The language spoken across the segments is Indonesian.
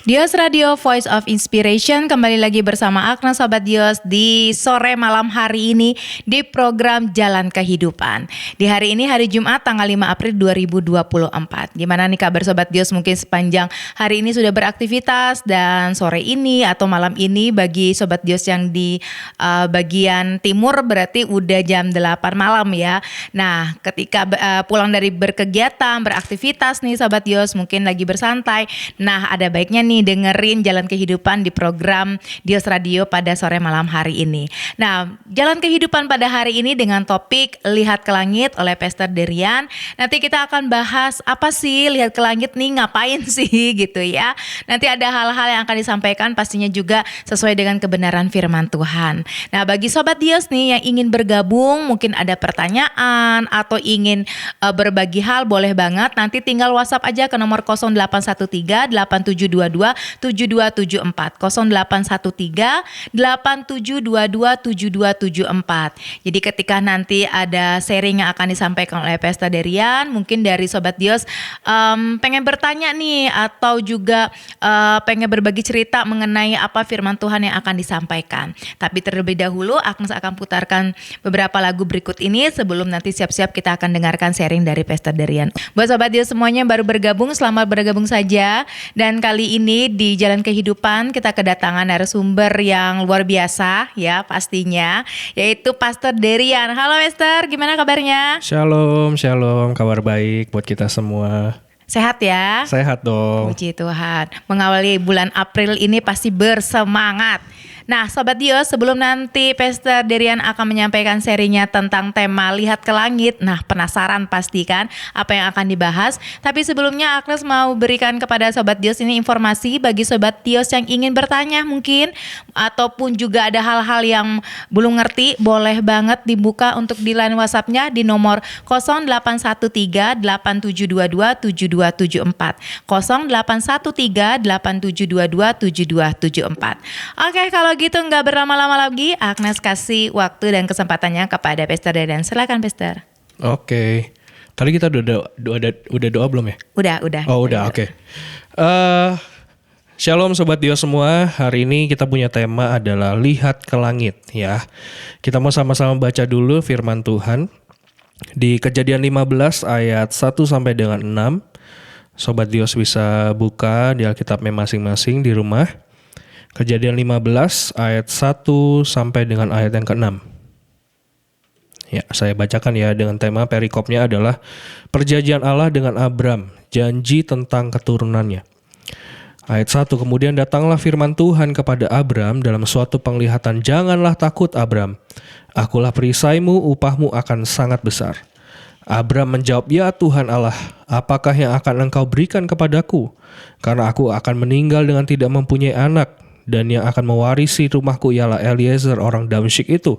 Dios Radio Voice of Inspiration kembali lagi bersama Agnes Sobat Dios di sore malam hari ini di program Jalan Kehidupan. Di hari ini hari Jumat tanggal 5 April 2024. Gimana nih kabar Sobat Dios, mungkin sepanjang hari ini sudah beraktivitas dan sore ini atau malam ini bagi Sobat Dios yang di bagian timur berarti udah jam 8 malam ya. Nah ketika pulang dari berkegiatan, beraktivitas nih Sobat Dios mungkin lagi bersantai. Nah ada baiknya nih dengerin Jalan Kehidupan di program Dios Radio pada sore malam hari ini. Nah, Jalan Kehidupan pada hari ini dengan topik Lihat ke Langit oleh Pastor Derian. Nanti kita akan bahas apa sih lihat ke langit nih, ngapain sih gitu ya. Nanti ada hal-hal yang akan disampaikan pastinya juga sesuai dengan kebenaran firman Tuhan. Nah, bagi Sobat Dios nih yang ingin bergabung, mungkin ada pertanyaan atau ingin berbagi hal, boleh banget. Nanti tinggal WhatsApp aja ke nomor 0813 8722 7274 0813 8722 7274. Jadi ketika nanti ada sharing yang akan disampaikan oleh Pastor Derian, mungkin dari Sobat Dios pengen bertanya nih atau juga pengen berbagi cerita mengenai apa firman Tuhan yang akan disampaikan. Tapi terlebih dahulu Agnes akan putarkan beberapa lagu berikut ini sebelum nanti siap-siap kita akan dengarkan sharing dari Pastor Derian. Buat Sobat Dios semuanya yang baru bergabung, selamat bergabung saja. Dan kali ini di Jalan Kehidupan kita kedatangan narasumber yang luar biasa ya pastinya, yaitu Pastor Derian. Halo Pastor, gimana kabarnya? Shalom, kabar baik buat kita semua. Sehat ya? Sehat dong. Puji Tuhan. Mengawali bulan April ini pasti bersemangat. Nah Sobat Dios, sebelum nanti Pastor Derian akan menyampaikan serinya tentang tema Lihat ke Langit. Nah penasaran pasti kan apa yang akan dibahas. Tapi sebelumnya Agnes mau berikan kepada Sobat Dios ini informasi bagi Sobat Dios yang ingin bertanya mungkin, ataupun juga ada hal-hal yang belum ngerti, boleh banget dibuka untuk di line WhatsApp-nya di nomor 0813 8722 7274 0813 8722 7274. Oke, kalau gitu nggak berlama-lama lagi, Agnes kasih waktu dan kesempatannya kepada Pastor Derian. Silakan Pastor. Oke. Tadi kita udah doa belum ya? Udah. Oh udah, oke. Shalom Sobat Dios semua. Hari ini kita punya tema adalah Lihat ke Langit ya. Kita mau sama-sama baca dulu firman Tuhan di Kejadian 15 ayat 1 sampai dengan 6. Sobat Dios bisa buka di Alkitabnya masing-masing di rumah. Kejadian 15 ayat 1 sampai dengan ayat yang ke-6. Ya, saya bacakan ya, dengan tema perikopnya adalah perjanjian Allah dengan Abram, janji tentang keturunannya. Ayat 1, kemudian datanglah firman Tuhan kepada Abram dalam suatu penglihatan, janganlah takut Abram, akulah perisaimu, upahmu akan sangat besar. Abram menjawab, ya Tuhan Allah, apakah yang akan engkau berikan kepadaku? Karena aku akan meninggal dengan tidak mempunyai anak, dan yang akan mewarisi rumahku ialah Eliezer orang Damsyik itu.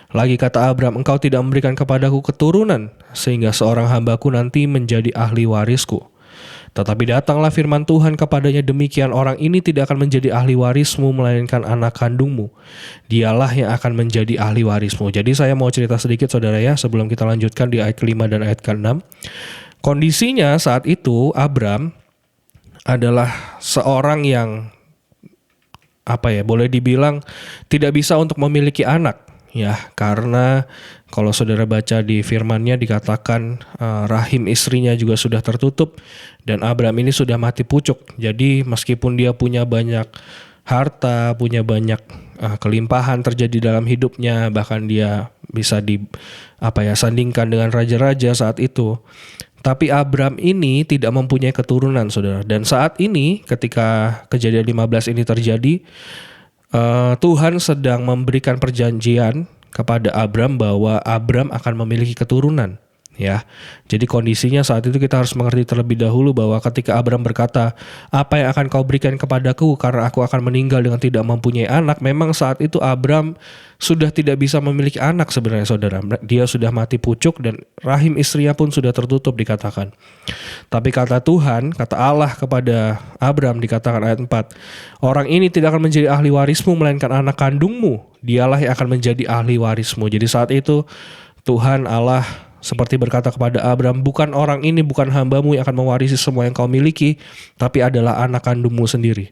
Lagi kata Abram, engkau tidak memberikan kepadaku keturunan, sehingga seorang hambaku nanti menjadi ahli warisku. Tetapi datanglah firman Tuhan kepadanya, demikian orang ini tidak akan menjadi ahli warismu, melainkan anak kandungmu. Dialah yang akan menjadi ahli warismu. Jadi saya mau cerita sedikit saudara ya, sebelum kita lanjutkan di ayat ke-5 dan ayat ke-6. Kondisinya saat itu Abram adalah seorang yang boleh dibilang tidak bisa untuk memiliki anak ya, karena kalau saudara baca di firman-Nya dikatakan rahim istrinya juga sudah tertutup dan Abram ini sudah mati pucuk. Jadi meskipun dia punya banyak harta, punya banyak kelimpahan terjadi dalam hidupnya, bahkan dia bisa sandingkan dengan raja-raja saat itu. Tapi Abram ini tidak mempunyai keturunan, saudara. Dan saat ini ketika Kejadian 15 ini terjadi, Tuhan sedang memberikan perjanjian kepada Abram bahwa Abram akan memiliki keturunan. Ya, jadi kondisinya saat itu kita harus mengerti terlebih dahulu bahwa ketika Abram berkata, apa yang akan kau berikan kepadaku karena aku akan meninggal dengan tidak mempunyai anak, memang saat itu Abram sudah tidak bisa memiliki anak sebenarnya saudara. Dia sudah mati pucuk dan rahim istrinya pun sudah tertutup dikatakan. Tapi kata Tuhan, kata Allah kepada Abram dikatakan ayat 4, orang ini tidak akan menjadi ahli warismu melainkan anak kandungmu, dialah yang akan menjadi ahli warismu. Jadi saat itu Tuhan Allah seperti berkata kepada Abraham, bukan orang ini, bukan hambamu yang akan mewarisi semua yang kau miliki, tapi adalah anak kandungmu sendiri.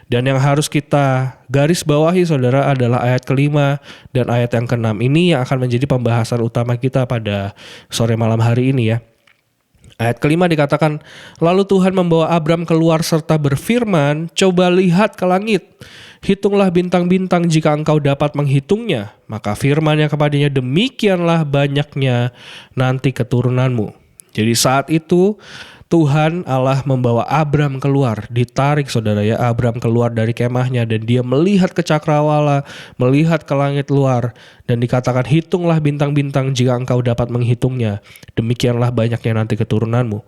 Dan yang harus kita garis bawahi saudara adalah ayat kelima dan ayat yang keenam. Ini yang akan menjadi pembahasan utama kita pada sore malam hari ini ya. Ayat kelima dikatakan, lalu Tuhan membawa Abram keluar serta berfirman, coba lihat ke langit, hitunglah bintang-bintang jika engkau dapat menghitungnya. Maka firman-Nya kepadanya, demikianlah banyaknya nanti keturunanmu. Jadi saat itu Tuhan Allah membawa Abram keluar, ditarik saudara ya, Abram keluar dari kemahnya dan dia melihat ke cakrawala, melihat ke langit luar dan dikatakan hitunglah bintang-bintang jika engkau dapat menghitungnya, demikianlah banyaknya nanti keturunanmu.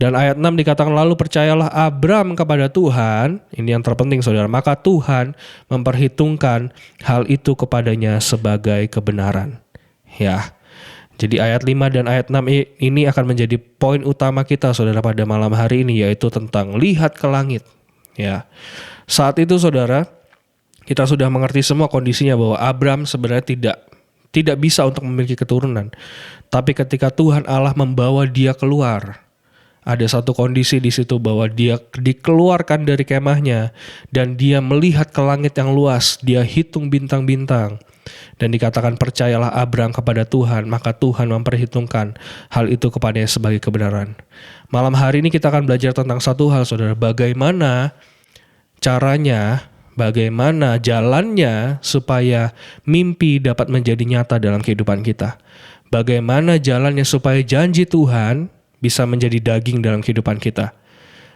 Dan ayat 6 dikatakan lalu percayalah Abram kepada Tuhan, ini yang terpenting saudara, maka Tuhan memperhitungkan hal itu kepadanya sebagai kebenaran. Ya. Jadi ayat 5 dan ayat 6 ini akan menjadi poin utama kita saudara pada malam hari ini, yaitu tentang lihat ke langit. Ya. Saat itu saudara, kita sudah mengerti semua kondisinya bahwa Abram sebenarnya tidak bisa untuk memiliki keturunan. Tapi ketika Tuhan Allah membawa dia keluar, ada satu kondisi di situ bahwa dia dikeluarkan dari kemahnya dan dia melihat ke langit yang luas, dia hitung bintang-bintang. Dan dikatakan percayalah Abram kepada Tuhan, maka Tuhan memperhitungkan hal itu kepadanya sebagai kebenaran. Malam hari ini kita akan belajar tentang satu hal saudara, bagaimana caranya, bagaimana jalannya supaya mimpi dapat menjadi nyata dalam kehidupan kita. Bagaimana jalannya supaya janji Tuhan bisa menjadi daging dalam kehidupan kita.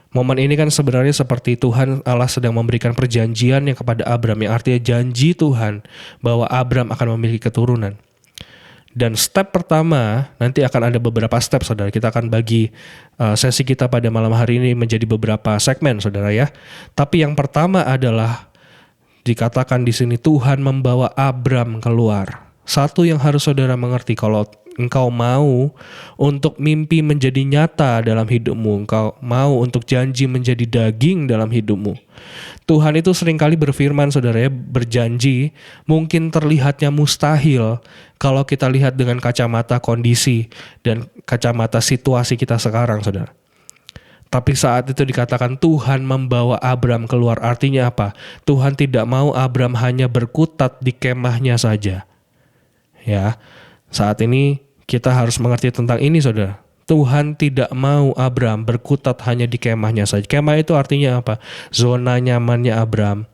Momen ini kan sebenarnya seperti Tuhan Allah sedang memberikan perjanjiannya kepada Abram, yang artinya janji Tuhan bahwa Abram akan memiliki keturunan. Dan step pertama, nanti akan ada beberapa step saudara, kita akan bagi sesi kita pada malam hari ini menjadi beberapa segmen saudara ya. Tapi yang pertama adalah dikatakan di sini Tuhan membawa Abram keluar. Satu yang harus saudara mengerti, kalau engkau mau untuk mimpi menjadi nyata dalam hidupmu, engkau mau untuk janji menjadi daging dalam hidupmu, Tuhan itu seringkali berfirman saudara ya, berjanji, mungkin terlihatnya mustahil kalau kita lihat dengan kacamata kondisi dan kacamata situasi kita sekarang saudara. Tapi saat itu dikatakan Tuhan membawa Abram keluar, artinya apa? Tuhan tidak mau Abram hanya berkutat di kemahnya saja. Ya, saat ini kita harus mengerti tentang ini saudara. Tuhan tidak mau Abram berkutat hanya di kemahnya saja. Kemah itu artinya apa? Zona nyamannya Abram.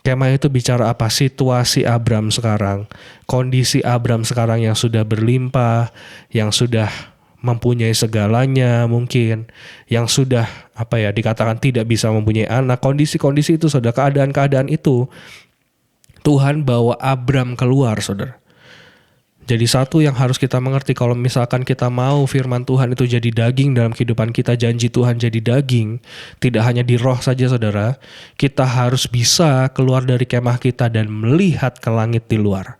Kemah itu bicara apa? Situasi Abram sekarang. Kondisi Abram sekarang yang sudah berlimpah, yang sudah mempunyai segalanya mungkin, yang sudah dikatakan tidak bisa mempunyai anak. Kondisi-kondisi itu saudara, keadaan-keadaan itu Tuhan bawa Abram keluar saudara. Jadi satu yang harus kita mengerti, kalau misalkan kita mau firman Tuhan itu jadi daging dalam kehidupan kita, janji Tuhan jadi daging, tidak hanya di roh saja saudara, kita harus bisa keluar dari kemah kita dan melihat ke langit di luar.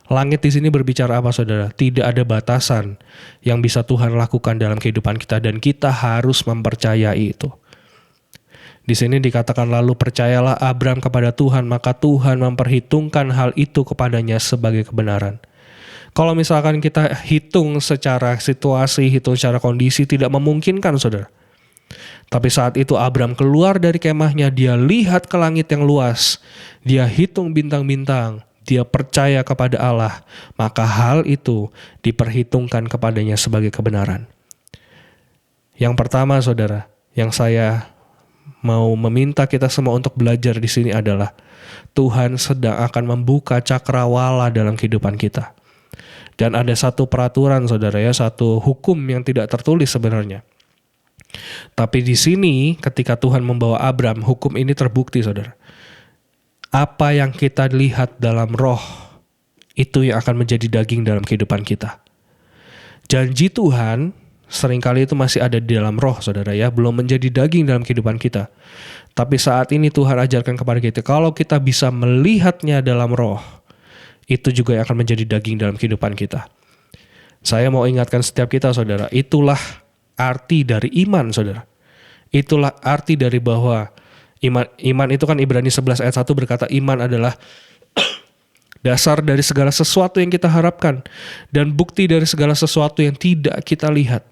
Langit di sini berbicara apa saudara? Tidak ada batasan yang bisa Tuhan lakukan dalam kehidupan kita dan kita harus mempercayai itu. Di sini dikatakan lalu percayalah Abram kepada Tuhan, maka Tuhan memperhitungkan hal itu kepadanya sebagai kebenaran. Kalau misalkan kita hitung secara situasi, hitung secara kondisi, tidak memungkinkan saudara. Tapi saat itu Abram keluar dari kemahnya, dia lihat ke langit yang luas, dia hitung bintang-bintang, dia percaya kepada Allah, maka hal itu diperhitungkan kepadanya sebagai kebenaran. Yang pertama saudara, yang saya mau meminta kita semua untuk belajar di sini adalah Tuhan sedang akan membuka cakrawala dalam kehidupan kita. Dan ada satu peraturan saudara ya, satu hukum yang tidak tertulis sebenarnya. Tapi di sini ketika Tuhan membawa Abram, hukum ini terbukti saudara. Apa yang kita lihat dalam roh, itu yang akan menjadi daging dalam kehidupan kita. Janji Tuhan seringkali itu masih ada di dalam roh saudara ya, belum menjadi daging dalam kehidupan kita. Tapi saat ini Tuhan ajarkan kepada kita, kalau kita bisa melihatnya dalam roh, itu juga yang akan menjadi daging dalam kehidupan kita. Saya mau ingatkan setiap kita saudara, itulah arti dari iman saudara. Itulah arti dari bahwa iman itu kan Ibrani 11 ayat 1 berkata iman adalah dasar dari segala sesuatu yang kita harapkan, dan bukti dari segala sesuatu yang tidak kita lihat.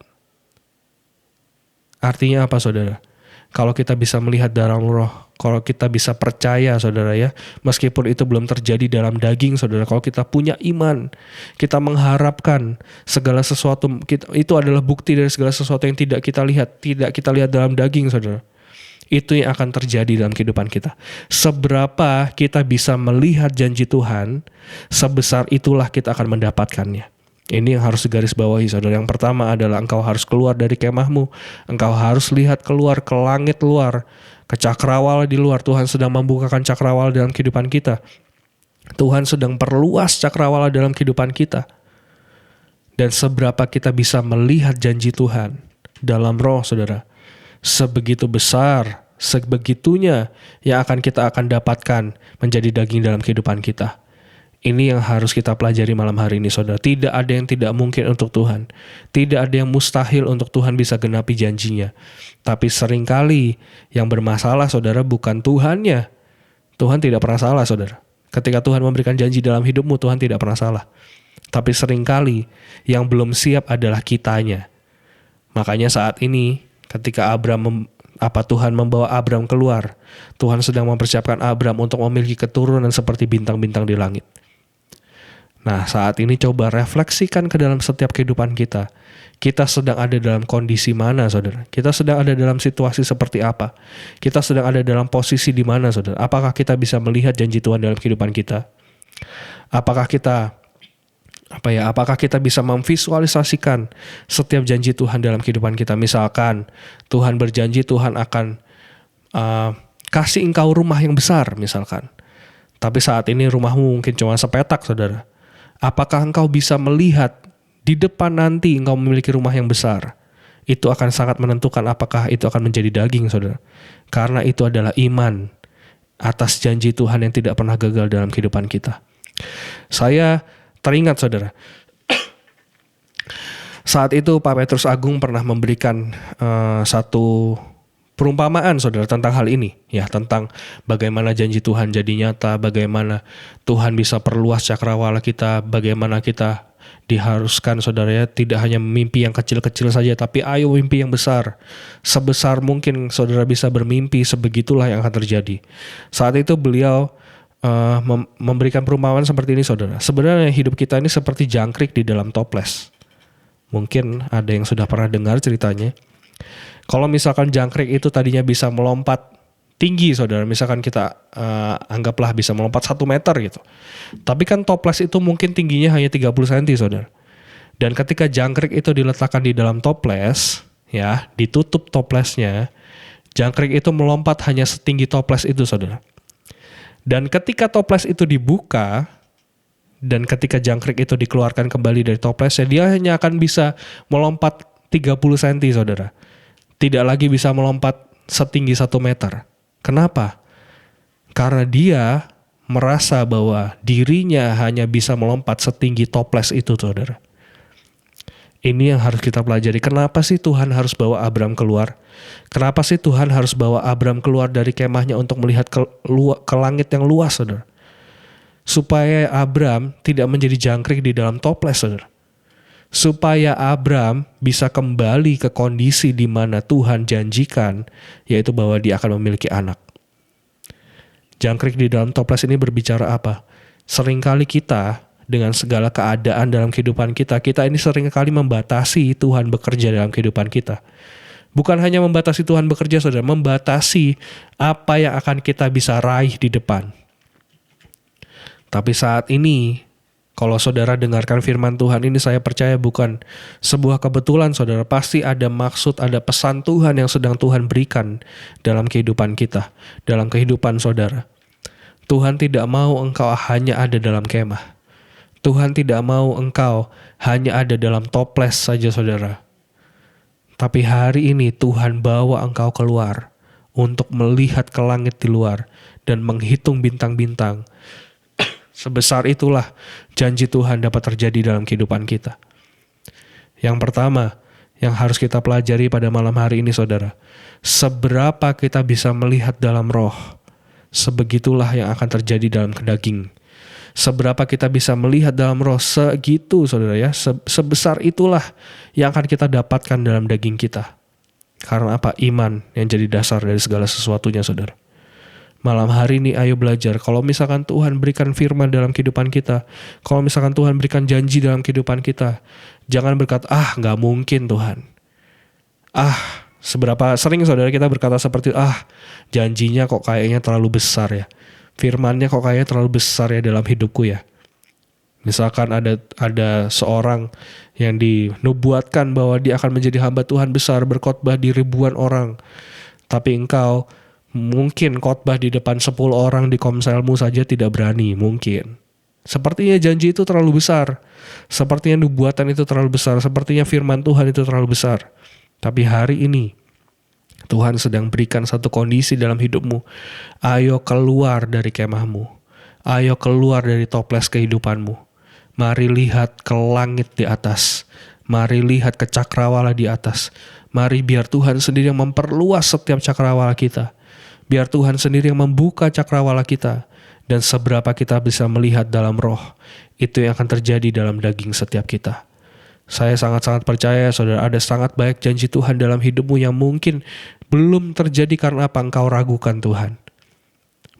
Artinya apa, saudara? Kalau kita bisa melihat dalam roh, kalau kita bisa percaya, saudara ya, meskipun itu belum terjadi dalam daging, saudara, kalau kita punya iman, kita mengharapkan segala sesuatu, itu adalah bukti dari segala sesuatu yang tidak kita lihat dalam daging, saudara. Itu yang akan terjadi dalam kehidupan kita. Seberapa kita bisa melihat janji Tuhan, sebesar itulah kita akan mendapatkannya. Ini yang harus digarisbawahi, saudara. Yang pertama adalah engkau harus keluar dari kemahmu. Engkau harus lihat keluar ke langit luar, ke cakrawala di luar. Tuhan sedang membukakan cakrawala dalam kehidupan kita. Tuhan sedang perluas cakrawala dalam kehidupan kita. Dan seberapa kita bisa melihat janji Tuhan dalam roh, saudara, sebegitu besar, sebegitunya yang kita akan dapatkan menjadi daging dalam kehidupan kita. Ini yang harus kita pelajari malam hari ini, saudara. Tidak ada yang tidak mungkin untuk Tuhan. Tidak ada yang mustahil untuk Tuhan bisa genapi janjinya. Tapi seringkali yang bermasalah, saudara, bukan Tuhannya. Tuhan tidak pernah salah, saudara. Ketika Tuhan memberikan janji dalam hidupmu, Tuhan tidak pernah salah. Tapi seringkali yang belum siap adalah kitanya. Makanya saat ini ketika Tuhan membawa Abram keluar, Tuhan sedang mempersiapkan Abram untuk memiliki keturunan seperti bintang-bintang di langit. Nah, saat ini coba refleksikan ke dalam setiap kehidupan kita. Kita sedang ada dalam kondisi mana, saudara? Kita sedang ada dalam situasi seperti apa? Kita sedang ada dalam posisi di mana, saudara? Apakah kita bisa melihat janji Tuhan dalam kehidupan kita? Apakah kita bisa memvisualisasikan setiap janji Tuhan dalam kehidupan kita? Misalkan Tuhan berjanji Tuhan akan kasih engkau rumah yang besar, misalkan. Tapi saat ini rumahmu mungkin cuma sepetak, saudara. Apakah engkau bisa melihat di depan nanti engkau memiliki rumah yang besar? Itu akan sangat menentukan apakah itu akan menjadi daging, saudara. Karena itu adalah iman atas janji Tuhan yang tidak pernah gagal dalam kehidupan kita. Saya teringat, saudara, saat itu Pak Petrus Agung pernah memberikan satu perumpamaan, saudara, tentang hal ini, ya, tentang bagaimana janji Tuhan jadi nyata, bagaimana Tuhan bisa perluas cakrawala kita, bagaimana kita diharuskan, saudara ya, tidak hanya mimpi yang kecil-kecil saja, tapi ayo mimpi yang besar. Sebesar mungkin saudara bisa bermimpi, sebegitulah yang akan terjadi. Saat itu beliau memberikan perumpamaan seperti ini, saudara. Sebenarnya hidup kita ini seperti jangkrik di dalam toples. Mungkin ada yang sudah pernah dengar ceritanya. Kalau misalkan jangkrik itu tadinya bisa melompat tinggi, saudara, misalkan kita anggaplah bisa melompat 1 meter gitu. Tapi kan toples itu mungkin tingginya hanya 30 cm, saudara. Dan ketika jangkrik itu diletakkan di dalam toples, ya, ditutup toplesnya, jangkrik itu melompat hanya setinggi toples itu, saudara. Dan ketika toples itu dibuka, dan ketika jangkrik itu dikeluarkan kembali dari toplesnya, dia hanya akan bisa melompat 30 cm, saudara. Tidak lagi bisa melompat setinggi 1 meter. Kenapa? Karena dia merasa bahwa dirinya hanya bisa melompat setinggi toples itu, saudara. Ini yang harus kita pelajari. Kenapa sih Tuhan harus bawa Abram keluar? Kenapa sih Tuhan harus bawa Abram keluar dari kemahnya untuk melihat ke langit yang luas, saudara? Supaya Abram tidak menjadi jangkrik di dalam toples, saudara. Supaya Abram bisa kembali ke kondisi di mana Tuhan janjikan, yaitu bahwa dia akan memiliki anak. Jangkrik di dalam toples ini berbicara apa? Seringkali kita dengan segala keadaan dalam kehidupan kita ini seringkali membatasi Tuhan bekerja dalam kehidupan kita. Bukan hanya membatasi Tuhan bekerja, saudara, membatasi apa yang akan kita bisa raih di depan. Tapi saat ini, kalau saudara dengarkan firman Tuhan ini, saya percaya bukan sebuah kebetulan, saudara. Pasti ada maksud, ada pesan Tuhan yang sedang Tuhan berikan dalam kehidupan kita, dalam kehidupan saudara. Tuhan tidak mau engkau hanya ada dalam kemah. Tuhan tidak mau engkau hanya ada dalam toples saja, saudara. Tapi hari ini Tuhan bawa engkau keluar untuk melihat ke langit di luar dan menghitung bintang-bintang. Sebesar itulah janji Tuhan dapat terjadi dalam kehidupan kita. Yang pertama, yang harus kita pelajari pada malam hari ini, saudara. Seberapa kita bisa melihat dalam roh, sebegitulah yang akan terjadi dalam daging. Seberapa kita bisa melihat dalam roh, segitu saudara ya, sebesar itulah yang akan kita dapatkan dalam daging kita. Karena apa? Iman yang jadi dasar dari segala sesuatunya saudara. Malam hari ini ayo belajar, kalau misalkan Tuhan berikan firman dalam kehidupan kita, kalau misalkan Tuhan berikan janji dalam kehidupan kita, jangan berkata, gak mungkin Tuhan. Seberapa sering saudara kita berkata seperti, janjinya kok kayaknya terlalu besar ya. Firmannya kok kayaknya terlalu besar ya dalam hidupku ya. Misalkan ada seorang yang dinubuatkan bahwa dia akan menjadi hamba Tuhan besar, berkhotbah di ribuan orang. Tapi engkau mungkin khotbah di depan 10 orang di komselmu saja tidak berani, mungkin. Sepertinya janji itu terlalu besar. Sepertinya nubuatan itu terlalu besar. Sepertinya firman Tuhan itu terlalu besar. Tapi hari ini Tuhan sedang berikan satu kondisi dalam hidupmu. Ayo keluar dari kemahmu. Ayo keluar dari toples kehidupanmu. Mari lihat ke langit di atas. Mari lihat ke cakrawala di atas. Mari biar Tuhan sendiri yang memperluas setiap cakrawala kita. Biar Tuhan sendiri yang membuka cakrawala kita. Dan seberapa kita bisa melihat dalam roh, itu yang akan terjadi dalam daging setiap kita. Saya sangat-sangat percaya saudara, ada sangat banyak janji Tuhan dalam hidupmu yang mungkin belum terjadi karena apa engkau ragukan Tuhan.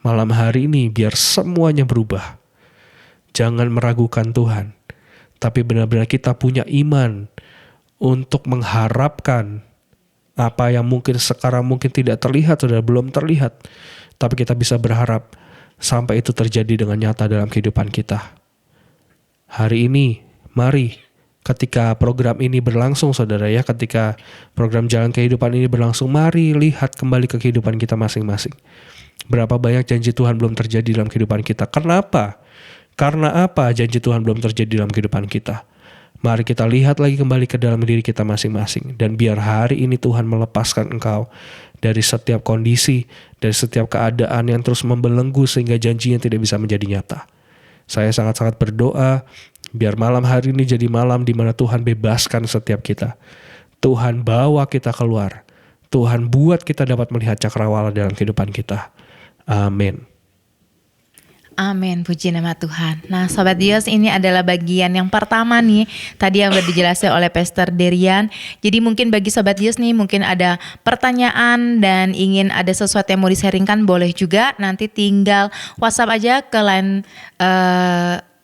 Malam hari ini biar semuanya berubah. Jangan meragukan Tuhan, tapi benar-benar kita punya iman untuk mengharapkan apa yang mungkin sekarang mungkin tidak terlihat, saudara, belum terlihat. Tapi kita bisa berharap sampai itu terjadi dengan nyata dalam kehidupan kita. Hari ini, mari ketika program ini berlangsung saudara ya, ketika program Jalan Kehidupan ini berlangsung, mari lihat kembali ke kehidupan kita masing-masing. Berapa banyak janji Tuhan belum terjadi dalam kehidupan kita. Kenapa? Karena apa janji Tuhan belum terjadi dalam kehidupan kita? Mari kita lihat lagi kembali ke dalam diri kita masing-masing. Dan biar hari ini Tuhan melepaskan engkau dari setiap kondisi, dari setiap keadaan yang terus membelenggu sehingga janjinya tidak bisa menjadi nyata. Saya sangat-sangat berdoa biar malam hari ini jadi malam di mana Tuhan bebaskan setiap kita. Tuhan bawa kita keluar. Tuhan buat kita dapat melihat cakrawala dalam kehidupan kita. Amin. Amin, puji nama Tuhan. Nah Sobat Dios, ini adalah bagian yang pertama nih, tadi yang sudah dijelaskan oleh Pastor Derian. Jadi mungkin bagi Sobat Dios nih, mungkin ada pertanyaan dan ingin ada sesuatu yang mau di-sharingkan, boleh juga. Nanti tinggal WhatsApp aja ke line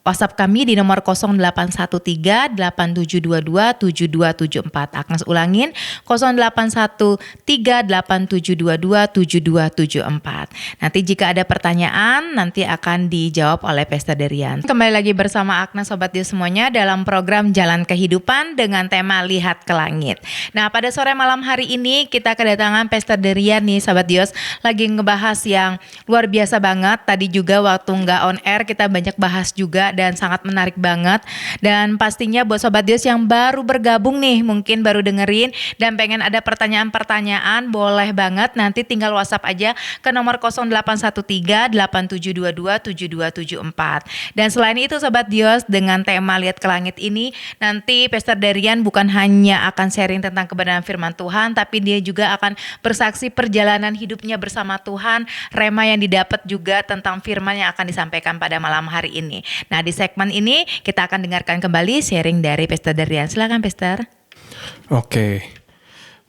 WhatsApp kami di nomor 0813-8722-7274. Agnes ulangin 0813-8722-7274. Nanti jika ada pertanyaan nanti akan dijawab oleh Pastor Derian. Kembali lagi bersama Agnes Sobat Dios semuanya dalam program Jalan Kehidupan dengan tema Lihat ke Langit. Nah pada sore malam hari ini kita kedatangan Pastor Derian nih Sobat Dios, lagi ngebahas yang luar biasa banget. Tadi juga waktu nggak on air kita banyak bahas juga dan sangat menarik banget. Dan pastinya buat Sobat Dios yang baru bergabung nih, mungkin baru dengerin dan pengen ada pertanyaan-pertanyaan, boleh banget nanti tinggal WhatsApp aja ke nomor 0813-8722-7274. Dan selain itu Sobat Dios, dengan tema Lihat ke Langit ini, nanti Pastor Derian bukan hanya akan sharing tentang kebenaran firman Tuhan, tapi dia juga akan bersaksi perjalanan hidupnya bersama Tuhan, rema yang didapat juga tentang firman yang akan disampaikan pada malam hari ini. Nah di segmen ini kita akan dengarkan kembali sharing dari Pastor Derian. Silakan Pastor. Oke.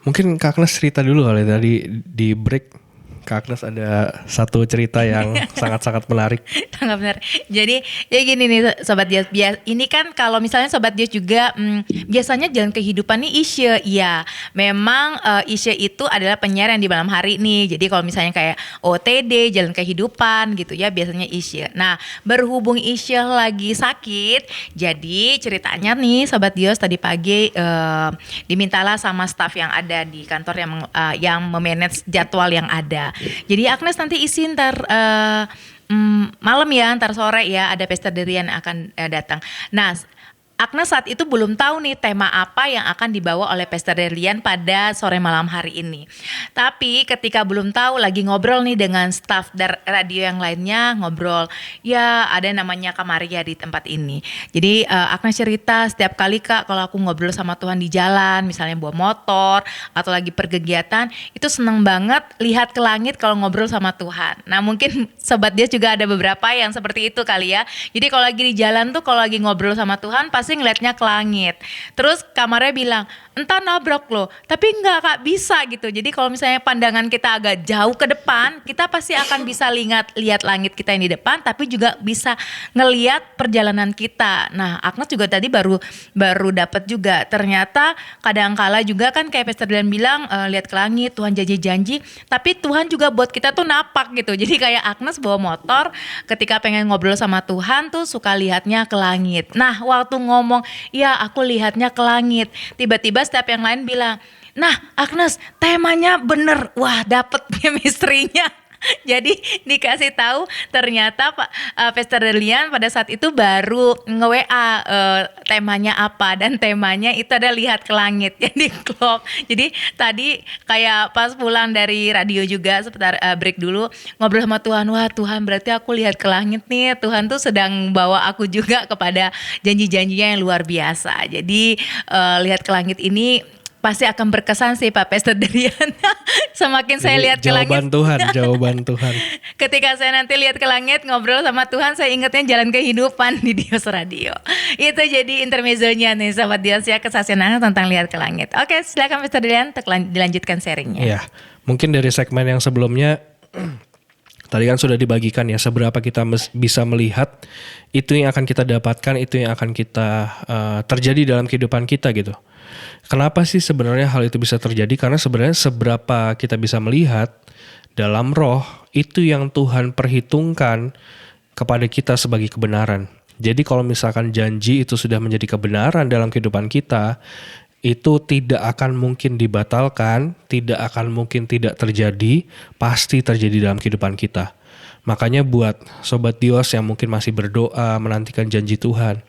Mungkin Kak Agnes cerita dulu kali tadi di break. Kak Agnes ada satu cerita yang sangat-sangat menarik. Sangat benar. Jadi ya gini nih Sobat Dios, ini kan kalau misalnya Sobat Dios juga biasanya Jalan Kehidupan nih Isya. Ya memang Isya itu adalah penyiaran di malam hari nih. Jadi kalau misalnya kayak OTD, Jalan Kehidupan gitu ya, biasanya Isya. Nah berhubung Isya lagi sakit, jadi ceritanya nih Sobat Dios tadi pagi dimintalah sama staf yang ada di kantor yang memanage jadwal yang ada. Jadi Agnes nanti isi ntar malam ya, ntar sore ya ada Pastor Derian akan datang. Nah Agnes saat itu belum tahu nih tema apa yang akan dibawa oleh Pastor Derlian pada sore malam hari ini. Tapi ketika belum tahu, lagi ngobrol nih dengan staf radio yang lainnya, ngobrol, ya ada namanya Kak Maria di tempat ini. Jadi Agnes cerita, setiap kali Kak kalau aku ngobrol sama Tuhan di jalan, misalnya bawa motor atau lagi perkegiatan, itu seneng banget lihat ke langit kalau ngobrol sama Tuhan. Nah mungkin sobat dia juga ada beberapa yang seperti itu kali ya. Jadi kalau lagi di jalan tuh, kalau lagi ngobrol sama Tuhan pasti ngeliatnya ke langit. Terus kamarnya bilang, entah nabrak loh, tapi enggak Kak, bisa gitu. Jadi kalau misalnya pandangan kita agak jauh ke depan, kita pasti akan bisa lihat langit kita yang di depan, tapi juga bisa ngeliat perjalanan kita. Nah Agnes juga tadi baru dapat juga, ternyata kadang-kala juga kan kayak Pastor Dylan bilang, lihat ke langit, Tuhan janji-janji, tapi Tuhan juga buat kita tuh napak gitu. Jadi kayak Agnes bawa motor, ketika pengen ngobrol sama Tuhan tuh suka lihatnya ke langit. Nah waktu ngomong, ya aku lihatnya ke langit, tiba-tiba setiap yang lain bilang, nah Agnes temanya bener, wah dapet chemistry-nya. Jadi dikasih tahu ternyata Pastor Derlian pada saat itu baru nge-WA temanya apa, dan temanya itu ada lihat ke langit. Jadi klop. Jadi tadi kayak pas pulang dari radio juga sebentar break dulu, ngobrol sama Tuhan, wah Tuhan berarti aku lihat ke langit nih, Tuhan tuh sedang bawa aku juga kepada janji-janjinya yang luar biasa. Jadi lihat ke langit ini pasti akan berkesan sih Pak Pastor Derlian. Semakin saya lihat ke langit. Jawaban Tuhan. Ketika saya nanti lihat ke langit ngobrol sama Tuhan, saya ingatnya jalan kehidupan di Dios Radio. Itu jadi intermezzonya nih Sobat Dios ya, kesaksian tentang lihat ke langit. Oke, silakan Pastor Derlian dilanjutkan sharingnya. Iya, mungkin dari segmen yang sebelumnya tadi kan sudah dibagikan ya, seberapa kita bisa melihat, itu yang akan kita dapatkan, itu yang akan kita terjadi dalam kehidupan kita gitu. Kenapa sih sebenarnya hal itu bisa terjadi? Karena sebenarnya seberapa kita bisa melihat dalam roh, itu yang Tuhan perhitungkan kepada kita sebagai kebenaran. Jadi kalau misalkan janji itu sudah menjadi kebenaran dalam kehidupan kita, itu tidak akan mungkin dibatalkan, tidak akan mungkin tidak terjadi, pasti terjadi dalam kehidupan kita. Makanya buat Sobat Dios yang mungkin masih berdoa, menantikan janji Tuhan,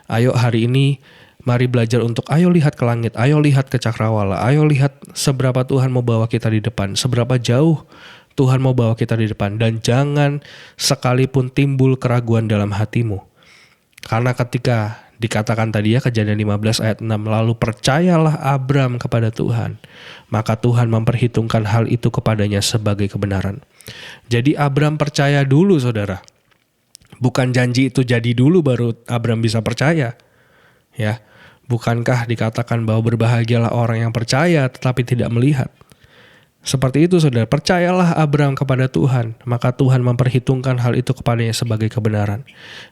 ayo hari ini mari belajar untuk ayo lihat ke langit, ayo lihat ke cakrawala, ayo lihat seberapa Tuhan mau bawa kita di depan, seberapa jauh Tuhan mau bawa kita di depan. Dan jangan sekalipun timbul keraguan dalam hatimu. Karena ketika dikatakan tadi ya, Kejadian 15 ayat 6, lalu percayalah Abram kepada Tuhan, maka Tuhan memperhitungkan hal itu kepadanya sebagai kebenaran. Jadi Abram percaya dulu saudara. Bukan janji itu jadi dulu baru Abram bisa percaya. Ya, bukankah dikatakan bahwa berbahagialah orang yang percaya tetapi tidak melihat? Seperti itu saudara, percayalah Abram kepada Tuhan, maka Tuhan memperhitungkan hal itu kepadanya sebagai kebenaran.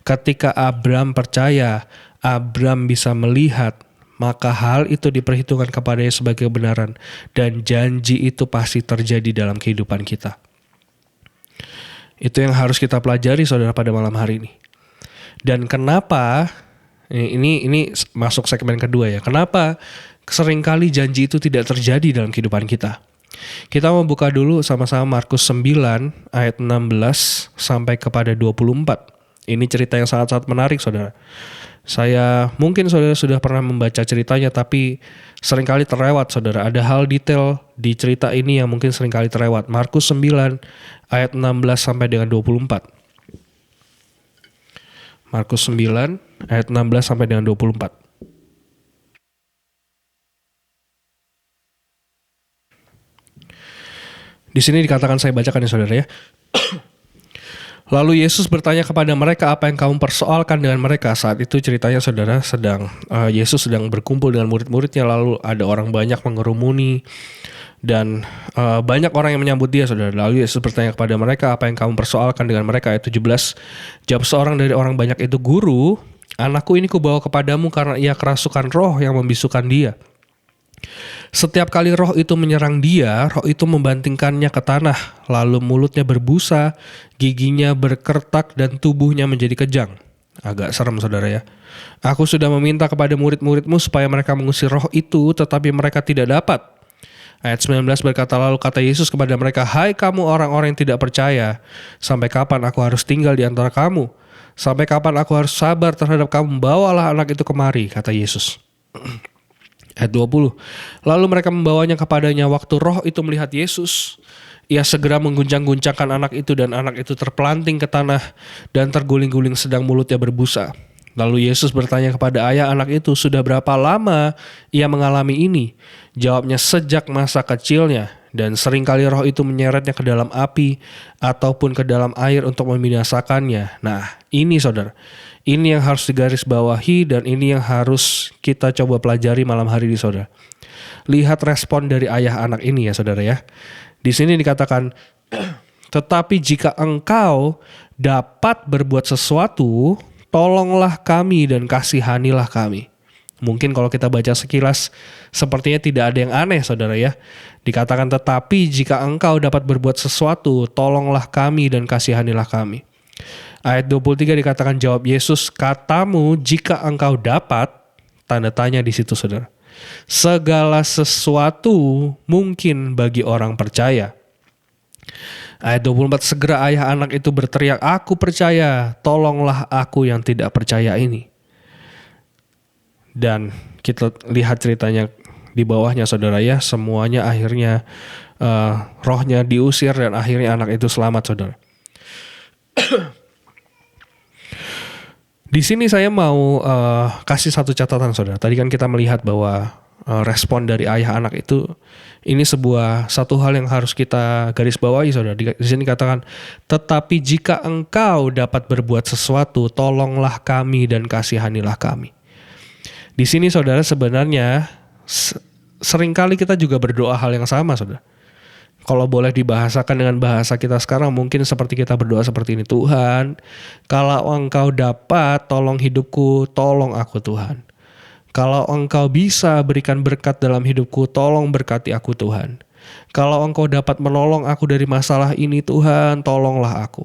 Ketika Abram percaya, Abram bisa melihat, maka hal itu diperhitungkan kepadanya sebagai kebenaran, dan janji itu pasti terjadi dalam kehidupan kita. Itu yang harus kita pelajari saudara pada malam hari ini. Dan kenapa ini masuk segmen kedua ya. Kenapa seringkali janji itu tidak terjadi dalam kehidupan kita? Kita mau buka dulu sama-sama Markus 9 ayat 16 sampai kepada 24. Ini cerita yang sangat-sangat menarik saudara. Mungkin saudara sudah pernah membaca ceritanya, tapi seringkali terlewat saudara. Ada hal detail di cerita ini yang mungkin seringkali terlewat. Markus 9 ayat 16 sampai dengan 24. Markus 9 ayat 16 sampai dengan 24. Di sini dikatakan, saya bacakan ya saudara ya. Lalu Yesus bertanya kepada mereka, apa yang kamu persoalkan dengan mereka? Saat itu ceritanya saudara Yesus sedang berkumpul dengan murid-muridnya, lalu ada orang banyak mengerumuni dan banyak orang yang menyambut dia saudara. Lalu Yesus bertanya kepada mereka, apa yang kamu persoalkan dengan mereka? Ayat 17, jawab seorang dari orang banyak itu, Guru, anakku ini kubawa kepadamu karena ia kerasukan roh yang membisukan dia. Setiap kali roh itu menyerang dia, roh itu membantingkannya ke tanah, lalu mulutnya berbusa, giginya berkertak dan tubuhnya menjadi kejang. Agak serem saudara ya. Aku sudah meminta kepada murid-muridmu supaya mereka mengusir roh itu, tetapi mereka tidak dapat. Ayat 19 berkata, lalu kata Yesus kepada mereka, hai kamu orang-orang yang tidak percaya, sampai kapan aku harus tinggal di antara kamu? Sampai kapan aku harus sabar terhadap kamu? Bawalah anak itu kemari, kata Yesus. Ayat 20. Lalu mereka membawanya kepadanya. Waktu roh itu melihat Yesus, ia segera mengguncang-guncangkan anak itu dan anak itu terpelanting ke tanah dan terguling-guling sedang mulutnya berbusa. Lalu Yesus bertanya kepada ayah anak itu, sudah berapa lama ia mengalami ini? Jawabnya, sejak masa kecilnya, dan seringkali roh itu menyeretnya ke dalam api ataupun ke dalam air untuk membinasakannya. Nah, ini saudara, ini yang harus digarisbawahi dan ini yang harus kita coba pelajari malam hari ini saudara. Lihat respon dari ayah anak ini ya saudara ya. Di sini dikatakan, tetapi jika engkau dapat berbuat sesuatu, tolonglah kami dan kasihanilah kami. Mungkin kalau kita baca sekilas, sepertinya tidak ada yang aneh saudara ya. Dikatakan tetapi jika engkau dapat berbuat sesuatu, tolonglah kami dan kasihanilah kami. Ayat 23 dikatakan jawab Yesus, katamu jika engkau dapat, tanda tanya di situ saudara. Segala sesuatu mungkin bagi orang percaya. Ayat 24, segera ayah anak itu berteriak, aku percaya, tolonglah aku yang tidak percaya ini. Dan kita lihat ceritanya di bawahnya saudara ya, semuanya akhirnya rohnya diusir dan akhirnya anak itu selamat saudara. Di sini saya mau kasih satu catatan saudara. Tadi kan kita melihat bahwa respon dari ayah anak itu ini satu hal yang harus kita garis bawahi saudara. Di sini katakan, tetapi jika engkau dapat berbuat sesuatu, tolonglah kami dan kasihanilah kami. Di sini saudara sebenarnya seringkali kita juga berdoa hal yang sama saudara. Kalau boleh dibahasakan dengan bahasa kita sekarang, mungkin seperti kita berdoa seperti ini. Tuhan, kalau engkau dapat tolong hidupku, tolong aku Tuhan. Kalau engkau bisa berikan berkat dalam hidupku, tolong berkati aku Tuhan. Kalau engkau dapat menolong aku dari masalah ini Tuhan, tolonglah aku.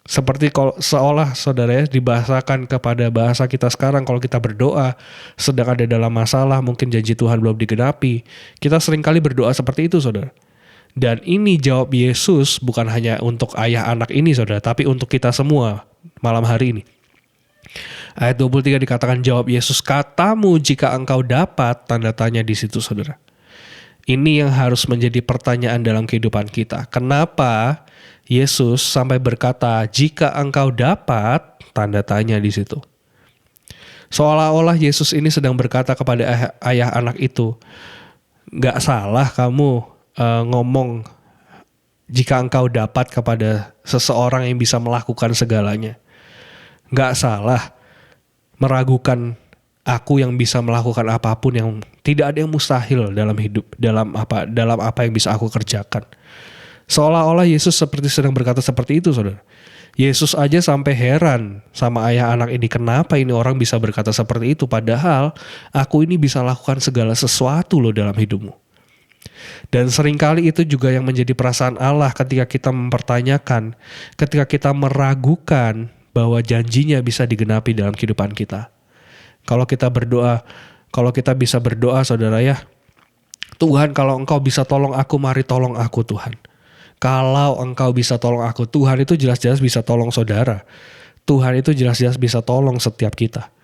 Seperti seolah saudara ya dibahasakan kepada bahasa kita sekarang, kalau kita berdoa sedang ada dalam masalah, mungkin janji Tuhan belum digenapi. Kita seringkali berdoa seperti itu saudara. Dan ini jawab Yesus bukan hanya untuk ayah anak ini saudara, tapi untuk kita semua malam hari ini. Ayat 23 dikatakan jawab Yesus, katamu jika engkau dapat, tanda tanya di situ saudara. Ini yang harus menjadi pertanyaan dalam kehidupan kita. Kenapa Yesus sampai berkata jika engkau dapat, tanda tanya di situ. Seolah-olah Yesus ini sedang berkata kepada ayah anak itu, gak salah kamu ngomong jika engkau dapat kepada seseorang yang bisa melakukan segalanya. Gak salah meragukan aku yang bisa melakukan apapun, yang tidak ada yang mustahil dalam hidup, dalam apa yang bisa aku kerjakan. Seolah-olah Yesus seperti sedang berkata seperti itu saudara. Yesus aja sampai heran sama ayah anak ini, kenapa ini orang bisa berkata seperti itu, padahal aku ini bisa lakukan segala sesuatu loh dalam hidupmu. Dan seringkali itu juga yang menjadi perasaan Allah ketika kita mempertanyakan, ketika kita meragukan bahwa janjinya bisa digenapi dalam kehidupan kita. Kalau kita berdoa, kalau kita bisa berdoa saudara ya, Tuhan kalau engkau bisa tolong aku, mari tolong aku Tuhan. Kalau engkau bisa tolong aku, Tuhan itu jelas-jelas bisa tolong saudara. Tuhan itu jelas-jelas bisa tolong setiap kita.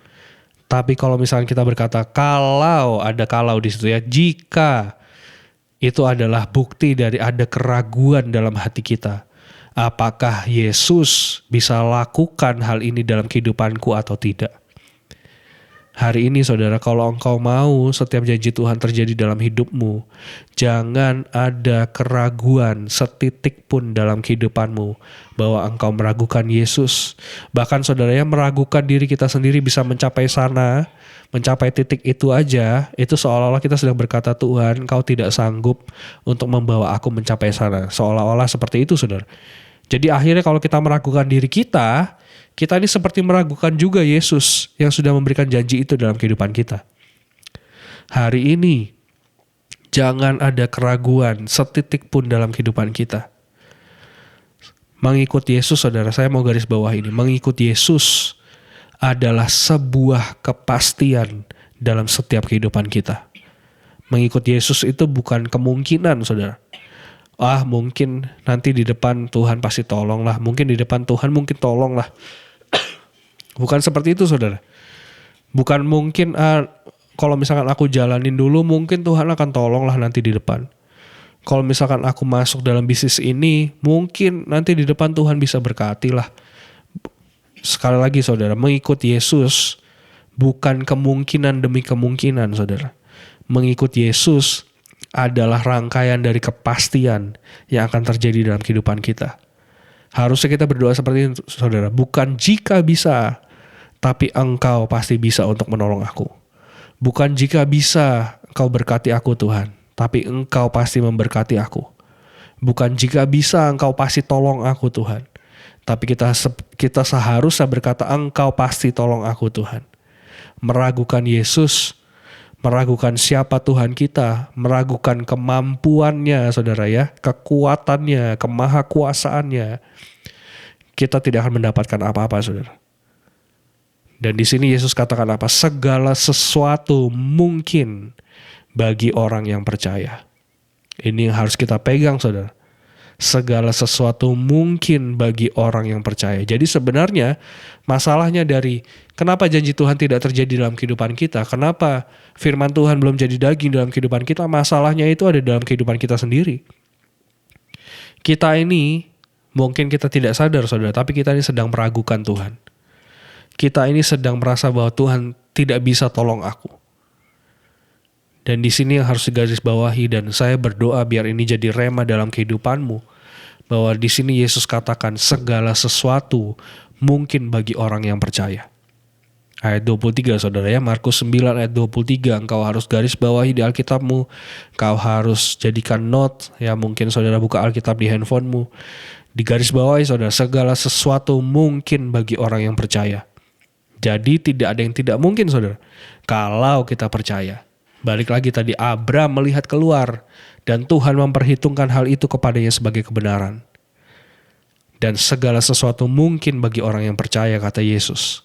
Tapi kalau misalnya kita berkata kalau, ada kalau di situ ya, jika itu adalah bukti dari ada keraguan dalam hati kita. Apakah Yesus bisa lakukan hal ini dalam kehidupanku atau tidak? Hari ini saudara, kalau engkau mau setiap janji Tuhan terjadi dalam hidupmu, jangan ada keraguan setitik pun dalam kehidupanmu bahwa engkau meragukan Yesus. Bahkan saudara ya, meragukan diri kita sendiri bisa mencapai sana, mencapai titik itu aja, itu seolah-olah kita sedang berkata, Tuhan engkau tidak sanggup untuk membawa aku mencapai sana. Seolah-olah seperti itu saudara. Jadi akhirnya kalau kita meragukan diri kita ini seperti meragukan juga Yesus yang sudah memberikan janji itu dalam kehidupan kita. Hari ini, jangan ada keraguan setitik pun dalam kehidupan kita. Mengikut Yesus, saudara, saya mau garis bawah ini. Mengikut Yesus adalah sebuah kepastian dalam setiap kehidupan kita. Mengikut Yesus itu bukan kemungkinan, saudara. Mungkin nanti di depan Tuhan pasti tolong lah. Mungkin di depan Tuhan mungkin tolong lah. Bukan seperti itu saudara. Bukan mungkin kalau misalkan aku jalanin dulu mungkin Tuhan akan tolong lah nanti di depan. Kalau misalkan aku masuk dalam bisnis ini mungkin nanti di depan Tuhan bisa berkati lah. Sekali lagi saudara, mengikut Yesus bukan kemungkinan demi kemungkinan saudara. Mengikut Yesus adalah rangkaian dari kepastian yang akan terjadi dalam kehidupan kita. Harusnya kita berdoa seperti itu saudara. Bukan jika bisa, tapi engkau pasti bisa untuk menolong aku. Bukan jika bisa engkau berkati aku Tuhan, tapi engkau pasti memberkati aku. Bukan jika bisa engkau pasti tolong aku Tuhan, tapi kita seharusnya berkata engkau pasti tolong aku Tuhan. Meragukan Yesus, meragukan siapa Tuhan kita, meragukan kemampuannya saudara ya, kekuatannya, kemahakuasaannya, kita tidak akan mendapatkan apa-apa saudara. Dan di sini Yesus katakan apa? Segala sesuatu mungkin bagi orang yang percaya. Ini yang harus kita pegang saudara. Segala sesuatu mungkin bagi orang yang percaya. Jadi sebenarnya masalahnya dari kenapa janji Tuhan tidak terjadi dalam kehidupan kita, kenapa firman Tuhan belum jadi daging dalam kehidupan kita, masalahnya itu ada dalam kehidupan kita sendiri. Kita ini mungkin kita tidak sadar saudara, tapi kita ini sedang meragukan Tuhan. Kita ini sedang merasa bahwa Tuhan tidak bisa tolong aku. Dan di sini yang harus digarisbawahi, dan saya berdoa biar ini jadi rema dalam kehidupanmu, bahwa di sini Yesus katakan segala sesuatu mungkin bagi orang yang percaya. Ayat 23 saudara ya, Markus 9 ayat 23, engkau harus garis bawahi di Alkitabmu, kau harus jadikan note, ya mungkin saudara buka Alkitab di handphonemu, di garis bawahi saudara, segala sesuatu mungkin bagi orang yang percaya. Jadi tidak ada yang tidak mungkin saudara, kalau kita percaya. Balik lagi tadi, Abram melihat keluar dan Tuhan memperhitungkan hal itu kepadanya sebagai kebenaran. Dan segala sesuatu mungkin bagi orang yang percaya, kata Yesus.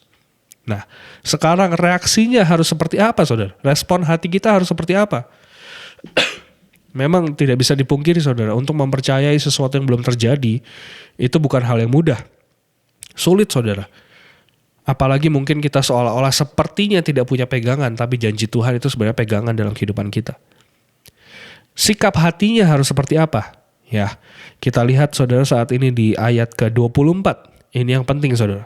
Nah, sekarang reaksinya harus seperti apa saudara? Respon hati kita harus seperti apa? Memang tidak bisa dipungkiri saudara, untuk mempercayai sesuatu yang belum terjadi, itu bukan hal yang mudah. Sulit saudara. Apalagi mungkin kita seolah-olah sepertinya tidak punya pegangan, tapi janji Tuhan itu sebenarnya pegangan dalam kehidupan kita. Sikap hatinya harus seperti apa? Ya, kita lihat saudara saat ini di ayat ke-24. Ini yang penting saudara.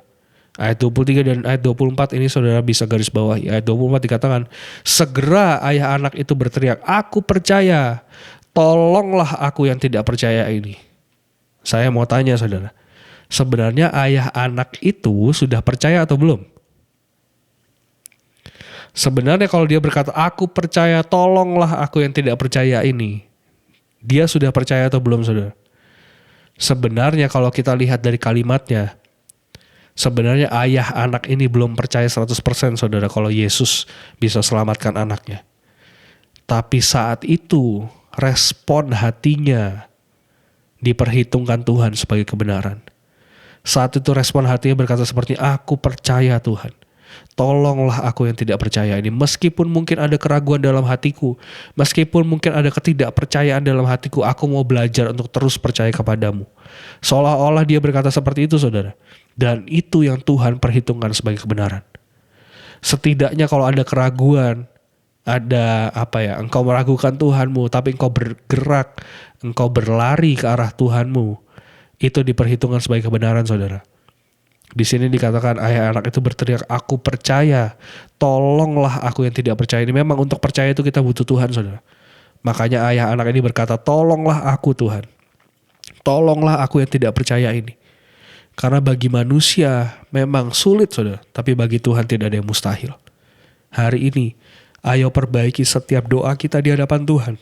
Ayat 23 dan ayat 24 ini saudara bisa garis bawahi. Ayat 24 dikatakan, segera ayah anak itu berteriak, aku percaya, tolonglah aku yang tidak percaya ini. Saya mau tanya saudara, sebenarnya ayah anak itu sudah percaya atau belum? Sebenarnya kalau dia berkata, aku percaya, tolonglah aku yang tidak percaya ini, dia sudah percaya atau belum saudara? Sebenarnya kalau kita lihat dari kalimatnya, sebenarnya ayah anak ini belum percaya 100% saudara kalau Yesus bisa selamatkan anaknya. Tapi saat itu respon hatinya diperhitungkan Tuhan sebagai kebenaran. Saat itu respon hatinya berkata seperti, aku percaya Tuhan, tolonglah aku yang tidak percaya ini. Meskipun mungkin ada keraguan dalam hatiku, meskipun mungkin ada ketidakpercayaan dalam hatiku, aku mau belajar untuk terus percaya kepadamu. Seolah-olah dia berkata seperti itu saudara. Dan itu yang Tuhan perhitungkan sebagai kebenaran. Setidaknya kalau ada keraguan, ada engkau meragukan Tuhanmu, tapi engkau bergerak, engkau berlari ke arah Tuhanmu, itu diperhitungkan sebagai kebenaran saudara. Di sini dikatakan ayah anak itu berteriak, aku percaya, tolonglah aku yang tidak percaya ini. Memang untuk percaya itu kita butuh Tuhan saudara. Makanya ayah anak ini berkata, tolonglah aku Tuhan, tolonglah aku yang tidak percaya ini. Karena bagi manusia memang sulit saudara, tapi bagi Tuhan tidak ada yang mustahil. Hari ini, ayo perbaiki setiap doa kita di hadapan Tuhan.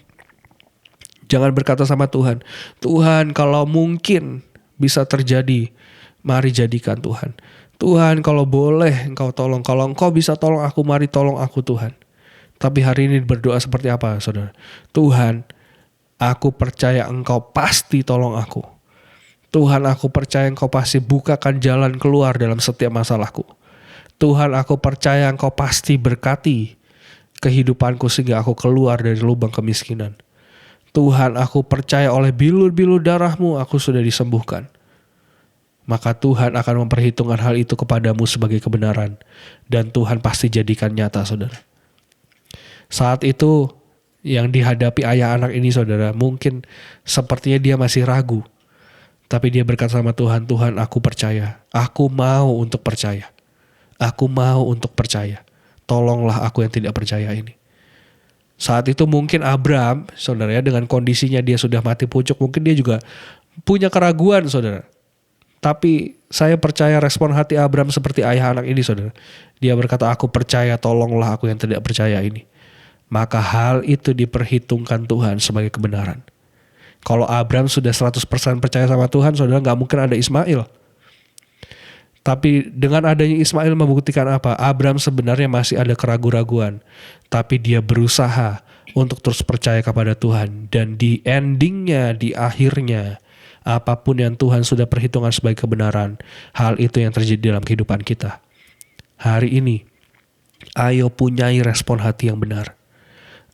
Jangan berkata sama Tuhan, Tuhan kalau mungkin bisa terjadi, mari jadikan Tuhan. Tuhan kalau boleh engkau tolong, kalau engkau bisa tolong aku, mari tolong aku Tuhan. Tapi hari ini berdoa seperti apa saudara? Tuhan, aku percaya engkau pasti tolong aku. Tuhan, aku percaya engkau pasti bukakan jalan keluar dalam setiap masalahku. Tuhan, aku percaya engkau pasti berkati kehidupanku sehingga aku keluar dari lubang kemiskinan. Tuhan, aku percaya oleh bilur-bilur darahmu aku sudah disembuhkan. maka Tuhan akan memperhitungkan hal itu kepadamu sebagai kebenaran. Dan Tuhan pasti jadikan nyata, saudara. Saat itu yang dihadapi ayah anak ini, saudara, mungkin sepertinya dia masih ragu. Tapi dia berkata sama Tuhan, Tuhan, aku percaya. Aku mau untuk percaya. Aku mau untuk percaya. Tolonglah aku yang tidak percaya ini. Saat itu mungkin Abram, saudara, ya, dengan kondisinya dia sudah mati pucuk, mungkin dia juga punya keraguan, saudara. Tapi saya percaya respon hati Abram seperti ayah anak ini, saudara. Dia berkata, aku percaya, tolonglah aku yang tidak percaya ini. Maka hal itu diperhitungkan Tuhan sebagai kebenaran. Kalau Abram sudah 100% percaya sama Tuhan, saudara, gak mungkin ada Ismail. Tapi dengan adanya Ismail membuktikan apa? Abram sebenarnya masih ada keraguan-raguan. Tapi dia berusaha untuk terus percaya kepada Tuhan. Dan di endingnya, di akhirnya, apapun yang Tuhan sudah perhitungkan sebagai kebenaran, hal itu yang terjadi dalam kehidupan kita. Hari ini, ayo punyai respon hati yang benar.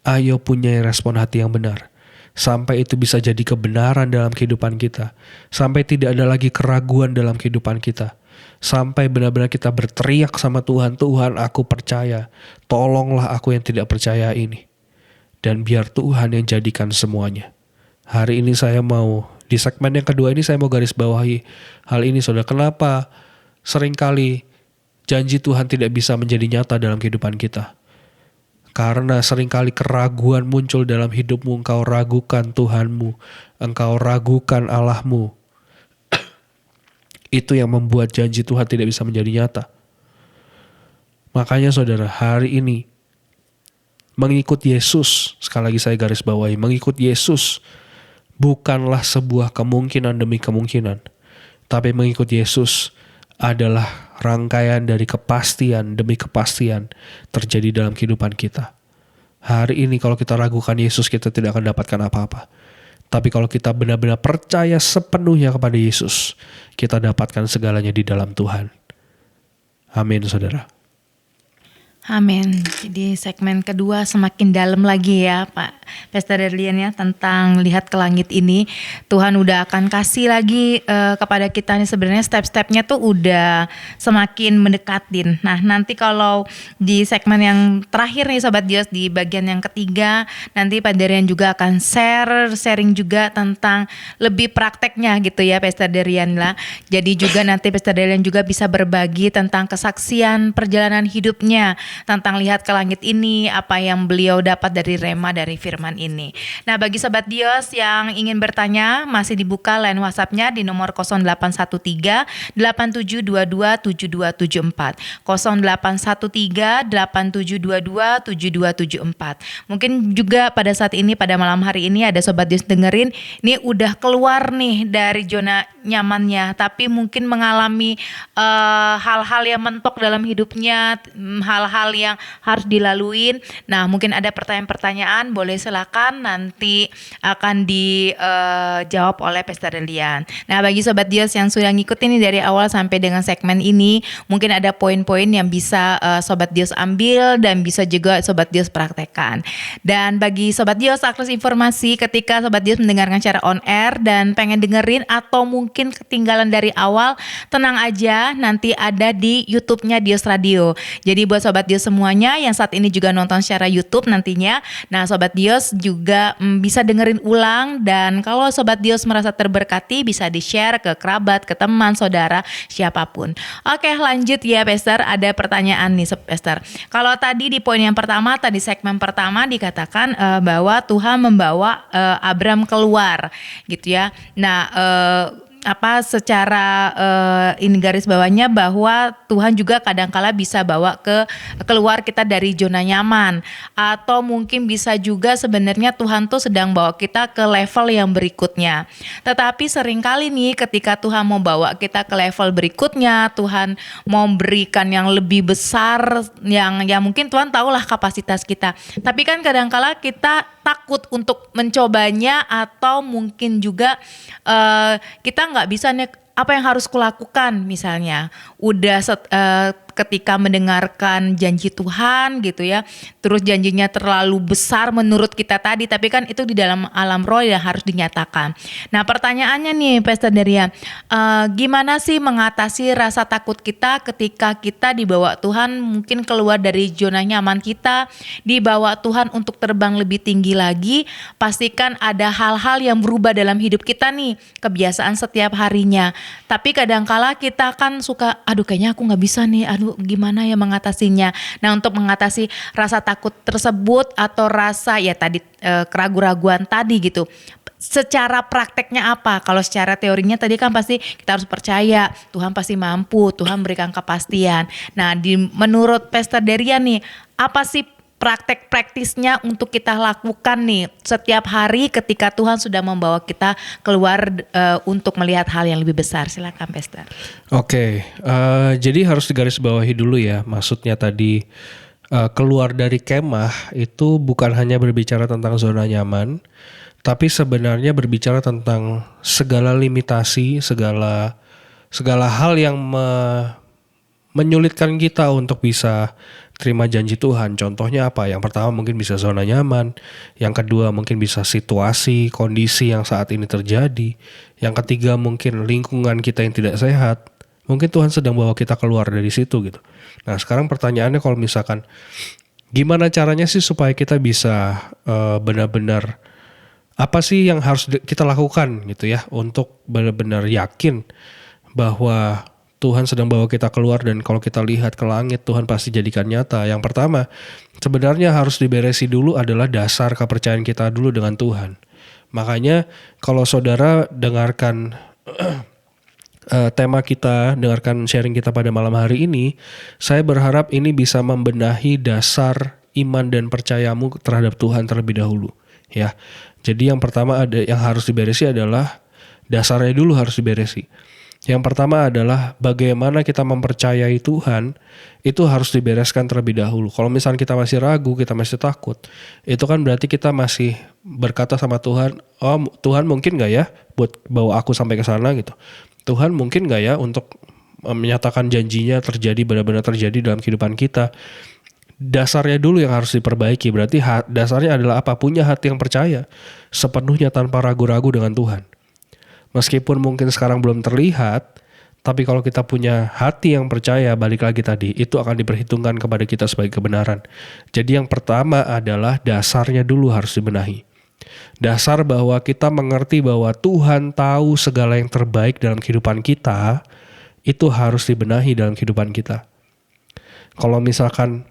Ayo punyai respon hati yang benar. Sampai itu bisa jadi kebenaran dalam kehidupan kita. Sampai tidak ada lagi keraguan dalam kehidupan kita. Sampai benar-benar kita berteriak sama Tuhan, Tuhan, aku percaya. Tolonglah aku yang tidak percaya ini. Dan biar Tuhan yang jadikan semuanya. Hari ini saya mau, di segmen yang kedua ini saya mau garis bawahi hal ini, saudara. Kenapa seringkali janji Tuhan tidak bisa menjadi nyata dalam kehidupan kita? Karena seringkali keraguan muncul dalam hidupmu, engkau ragukan Tuhanmu, engkau ragukan Allahmu. Itu yang membuat janji Tuhan tidak bisa menjadi nyata. Makanya saudara, hari ini mengikut Yesus, sekali lagi saya garis bawahi, mengikut Yesus bukanlah sebuah kemungkinan demi kemungkinan. Tapi mengikut Yesus adalah rangkaian dari kepastian demi kepastian terjadi dalam kehidupan kita. Hari ini kalau kita ragukan Yesus, kita tidak akan dapatkan apa-apa. Tapi kalau kita benar-benar percaya sepenuhnya kepada Yesus, kita dapatkan segalanya di dalam Tuhan. Amin, saudara. Amin. Jadi segmen kedua semakin dalam lagi ya Pak Pastor Derlian ya, tentang lihat ke langit ini. Tuhan udah akan kasih lagi kepada kita nih, sebenarnya step-stepnya tuh udah semakin mendekatin. Nah nanti kalau di segmen yang terakhir nih Sobat Dios, di bagian yang ketiga, nanti Pak Derian juga akan sharing juga tentang lebih prakteknya gitu ya Pastor Derian lah. Jadi juga nanti Pastor Derian juga bisa berbagi tentang kesaksian perjalanan hidupnya, tentang lihat ke langit ini, apa yang beliau dapat dari rema dari firman ini. Nah bagi Sobat Dios yang ingin bertanya, masih dibuka line WhatsApp-nya di nomor 0813 8722 7274 0813 8722 7274. Mungkin juga pada saat ini, pada malam hari ini ada Sobat Dios dengerin, ini udah keluar nih dari zona nyamannya, tapi mungkin mengalami hal-hal yang mentok dalam hidupnya, hal-hal yang harus dilaluin. Nah mungkin ada pertanyaan-pertanyaan, boleh silakan, nanti akan dijawab oleh Pastor Delian. Nah bagi Sobat Dios yang sudah ngikutin ini dari awal sampai dengan segmen ini, mungkin ada poin-poin yang bisa Sobat Dios ambil dan bisa juga Sobat Dios praktekkan. Dan bagi Sobat Dios akses informasi, ketika Sobat Dios mendengarkan secara on air dan pengen dengerin atau mungkin ketinggalan dari awal, tenang aja, nanti ada di YouTube-nya Dios Radio. Jadi buat Sobat Dios semuanya yang saat ini juga nonton secara YouTube nantinya, nah Sobat Dios juga bisa dengerin ulang, dan kalau Sobat Dios merasa terberkati bisa di-share ke kerabat, ke teman, saudara, siapapun. Oke lanjut ya Pastor, ada pertanyaan nih Pastor. Kalau tadi di poin yang pertama, tadi segmen pertama dikatakan bahwa Tuhan membawa Abram keluar gitu ya. Nah secara ini garis bawahnya bahwa Tuhan juga kadangkala bisa bawa keluar kita dari zona nyaman, atau mungkin bisa juga sebenarnya Tuhan tuh sedang bawa kita ke level yang berikutnya. Tetapi seringkali nih ketika Tuhan mau bawa kita ke level berikutnya, Tuhan mau berikan yang lebih besar, yang mungkin Tuhan tahulah kapasitas kita. Tapi kan kadangkala kita takut untuk mencobanya, atau mungkin juga kita nggak bisa nih, apa yang harus kulakukan misalnya. Udah ketika mendengarkan janji Tuhan gitu ya, terus janjinya terlalu besar menurut kita tadi, tapi kan itu di dalam alam roh yang harus dinyatakan. Nah pertanyaannya nih Pastor Daria, gimana sih mengatasi rasa takut kita ketika kita dibawa Tuhan mungkin keluar dari zona nyaman kita, dibawa Tuhan untuk terbang lebih tinggi lagi, pastikan ada hal-hal yang berubah dalam hidup kita nih, kebiasaan setiap harinya. Tapi kadangkala kita kan suka, aduh kayaknya aku gak bisa nih, aduh gimana ya mengatasinya. Nah untuk mengatasi rasa takut tersebut atau rasa ya tadi keraguan-raguan tadi gitu, secara prakteknya apa? Kalau secara teorinya tadi kan pasti kita harus percaya Tuhan pasti mampu, Tuhan berikan kepastian. Nah menurut Pastor Daria nih, apa sih praktek praktisnya untuk kita lakukan nih setiap hari ketika Tuhan sudah membawa kita keluar untuk melihat hal yang lebih besar? Silakan Pastor. Oke, jadi harus digarisbawahi dulu ya, maksudnya tadi keluar dari kemah itu bukan hanya berbicara tentang zona nyaman, tapi sebenarnya berbicara tentang segala limitasi, segala hal yang menyulitkan kita untuk bisa terima janji Tuhan. Contohnya apa? Yang pertama mungkin bisa zona nyaman, yang kedua mungkin bisa situasi, kondisi yang saat ini terjadi, yang ketiga mungkin lingkungan kita yang tidak sehat. Mungkin Tuhan sedang bawa kita keluar dari situ gitu. Nah sekarang pertanyaannya kalau misalkan gimana caranya sih supaya kita bisa benar-benar apa sih yang harus kita lakukan gitu ya untuk benar-benar yakin bahwa Tuhan sedang bawa kita keluar dan kalau kita lihat ke langit Tuhan pasti jadikan nyata. Yang pertama sebenarnya harus diberesi dulu adalah dasar kepercayaan kita dulu dengan Tuhan. Makanya kalau saudara dengarkan tema kita, dengarkan sharing kita pada malam hari ini, saya berharap ini bisa membenahi dasar iman dan percayamu terhadap Tuhan terlebih dahulu. Ya, jadi yang pertama yang harus diberesi adalah dasarnya dulu harus diberesi. Yang pertama adalah bagaimana kita mempercayai Tuhan itu harus dibereskan terlebih dahulu. Kalau misalnya kita masih ragu, kita masih takut, itu kan berarti kita masih berkata sama Tuhan, oh Tuhan mungkin gak ya buat bawa aku sampai ke sana gitu. Tuhan mungkin gak ya untuk menyatakan janjinya terjadi, benar-benar terjadi dalam kehidupan kita. Dasarnya dulu yang harus diperbaiki. Berarti dasarnya adalah apa? Punya hati yang percaya sepenuhnya tanpa ragu-ragu dengan Tuhan. Meskipun mungkin sekarang belum terlihat, tapi kalau kita punya hati yang percaya, balik lagi tadi, itu akan diperhitungkan kepada kita sebagai kebenaran. Jadi yang pertama adalah dasarnya dulu harus dibenahi. Dasar bahwa kita mengerti bahwa Tuhan tahu segala yang terbaik dalam kehidupan kita, itu harus dibenahi dalam kehidupan kita. Kalau misalkan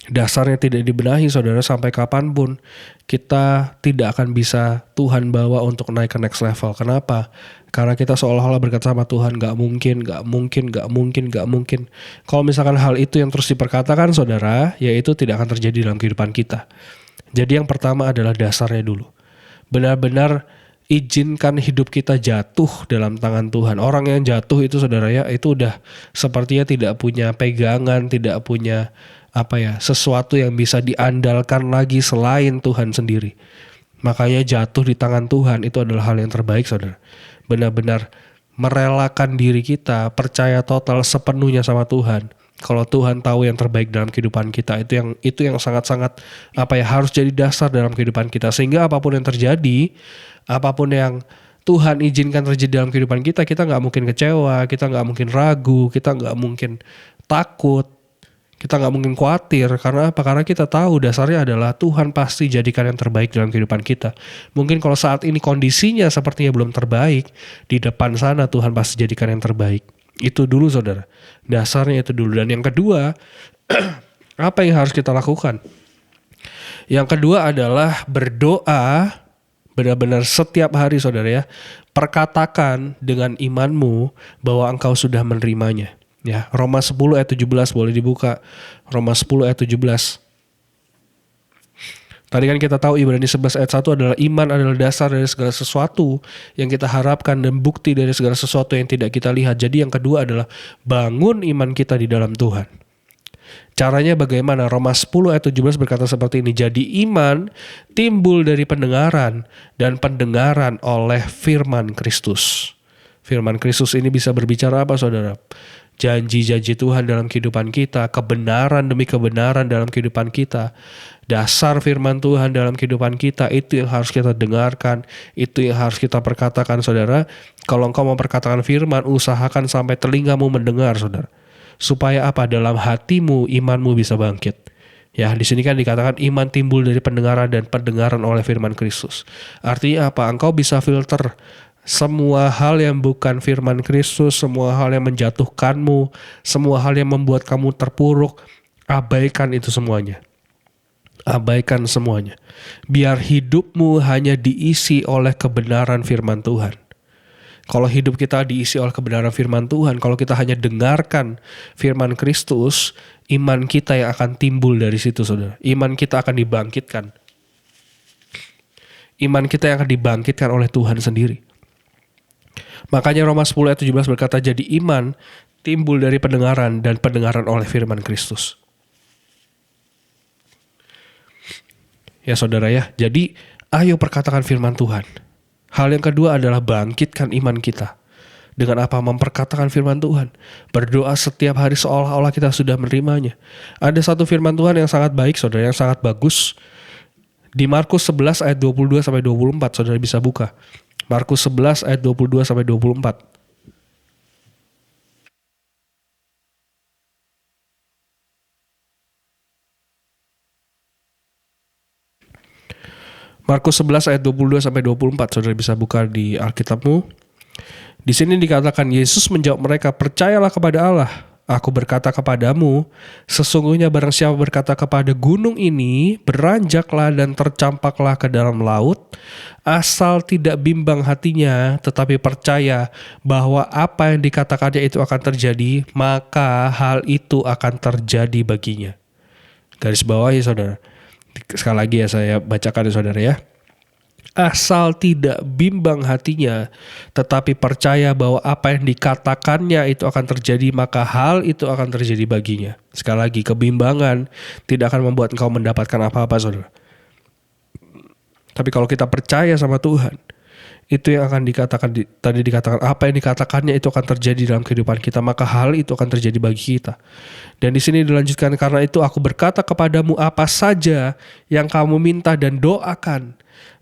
dasarnya tidak dibenahi, saudara, sampai kapanpun kita tidak akan bisa Tuhan bawa untuk naik ke next level. Kenapa? Karena kita seolah-olah berkata sama Tuhan, gak mungkin. Kalau misalkan hal itu yang terus diperkatakan, saudara, yaitu tidak akan terjadi dalam kehidupan kita. Jadi yang pertama adalah dasarnya dulu. Benar-benar izinkan hidup kita jatuh dalam tangan Tuhan. Orang yang jatuh itu, saudara ya, itu udah sepertinya tidak punya pegangan, tidak punya sesuatu yang bisa diandalkan lagi selain Tuhan sendiri. Makanya jatuh di tangan Tuhan itu adalah hal yang terbaik, saudara. Benar-benar merelakan diri kita, percaya total sepenuhnya sama Tuhan. Kalau Tuhan tahu yang terbaik dalam kehidupan kita, itu yang sangat-sangat harus jadi dasar dalam kehidupan kita. Sehingga apapun yang terjadi, apapun yang Tuhan izinkan terjadi dalam kehidupan kita, kita nggak mungkin kecewa, kita nggak mungkin ragu, kita nggak mungkin takut. Kita gak mungkin khawatir. Karena apa? Karena kita tahu dasarnya adalah Tuhan pasti jadikan yang terbaik dalam kehidupan kita. Mungkin kalau saat ini kondisinya sepertinya belum terbaik, di depan sana Tuhan pasti jadikan yang terbaik. Itu dulu, saudara. Dasarnya itu dulu. Dan yang kedua, apa yang harus kita lakukan? Yang kedua adalah berdoa benar-benar setiap hari, saudara ya. Perkatakan dengan imanmu bahwa engkau sudah menerimanya. Ya, Roma 10 ayat 17 boleh dibuka. Roma 10 ayat 17. Tadi kan kita tahu Ibrani 11 ayat 1 adalah iman adalah dasar dari segala sesuatu yang kita harapkan dan bukti dari segala sesuatu yang tidak kita lihat. Jadi yang kedua adalah bangun iman kita di dalam Tuhan. Caranya bagaimana? Roma 10 ayat 17 berkata seperti ini. Jadi iman timbul dari pendengaran dan pendengaran oleh firman Kristus. Firman Kristus ini bisa berbicara apa, saudara? janji-janji Tuhan dalam kehidupan kita, kebenaran demi kebenaran dalam kehidupan kita, dasar firman Tuhan dalam kehidupan kita, itu yang harus kita dengarkan, itu yang harus kita perkatakan, saudara. Kalau engkau mau perkatakan firman, usahakan sampai telingamu mendengar, saudara. Supaya apa? Dalam hatimu, imanmu bisa bangkit. Ya, di sini kan dikatakan iman timbul dari pendengaran dan pendengaran oleh firman Kristus. Artinya apa? Engkau bisa filter semua hal yang bukan firman Kristus, semua hal yang menjatuhkanmu, semua hal yang membuat kamu terpuruk, abaikan itu semuanya. Abaikan semuanya. Biar hidupmu hanya diisi oleh kebenaran firman Tuhan. Kalau hidup kita diisi oleh kebenaran firman Tuhan, kalau kita hanya dengarkan firman Kristus, iman kita yang akan timbul dari situ, saudara. Iman kita akan dibangkitkan. Iman kita yang akan dibangkitkan oleh Tuhan sendiri. Makanya Roma 10 ayat 17 berkata, jadi iman timbul dari pendengaran dan pendengaran oleh firman Kristus. Ya saudara ya, jadi ayo perkatakan firman Tuhan. Hal yang kedua adalah bangkitkan iman kita. Dengan apa? Memperkatakan firman Tuhan. Berdoa setiap hari seolah-olah kita sudah menerimanya. Ada satu firman Tuhan yang sangat baik, saudara, yang sangat bagus. Di Markus 11 ayat 22-24, saudara bisa buka. Markus 11 ayat 22-24. Markus 11 ayat 22-24, saudara bisa buka di Alkitabmu. Di sini dikatakan, Yesus menjawab mereka, percayalah kepada Allah. Aku berkata kepadamu, sesungguhnya barang siapa berkata kepada gunung ini, beranjaklah dan tercampaklah ke dalam laut, asal tidak bimbang hatinya, tetapi percaya bahwa apa yang dikatakannya itu akan terjadi, maka hal itu akan terjadi baginya. Garis bawah ya saudara. Sekali lagi ya saya bacakan ya saudara ya. Asal tidak bimbang hatinya, tetapi percaya bahwa apa yang dikatakannya itu akan terjadi, maka hal itu akan terjadi baginya. Sekali lagi, kebimbangan tidak akan membuat engkau mendapatkan apa-apa, saudara. Tapi kalau kita percaya sama Tuhan, itu yang akan dikatakan, tadi dikatakan, apa yang dikatakannya itu akan terjadi dalam kehidupan kita, maka hal itu akan terjadi bagi kita. Dan di sini dilanjutkan, karena itu aku berkata kepadamu apa saja yang kamu minta dan doakan,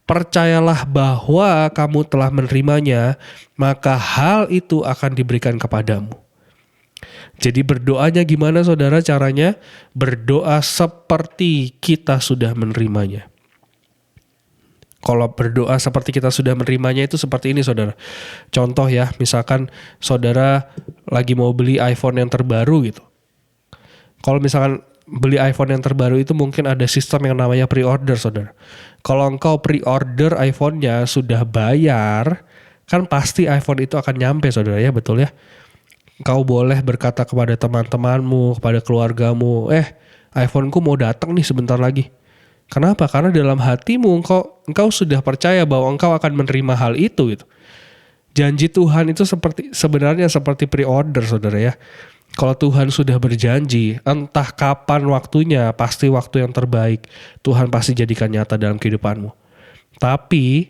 percayalah bahwa kamu telah menerimanya, maka hal itu akan diberikan kepadamu. Jadi berdoanya gimana saudara caranya? Berdoa seperti kita sudah menerimanya. Kalau berdoa seperti kita sudah menerimanya itu seperti ini saudara. Contoh ya, misalkan saudara lagi mau beli iPhone yang terbaru gitu. Kalau misalkan beli iPhone yang terbaru itu mungkin ada sistem yang namanya pre-order saudara. Kalau engkau pre-order iPhone-nya sudah bayar, kan pasti iPhone itu akan nyampe saudara ya, betul ya. Engkau boleh berkata kepada teman-temanmu, kepada keluargamu, iPhone-ku mau datang nih sebentar lagi. Kenapa? Karena dalam hatimu engkau sudah percaya bahwa engkau akan menerima hal itu gitu. Janji Tuhan itu sebenarnya seperti pre-order saudara ya. Kalau Tuhan sudah berjanji, entah kapan waktunya, pasti waktu yang terbaik. Tuhan pasti jadikan nyata dalam kehidupanmu. Tapi,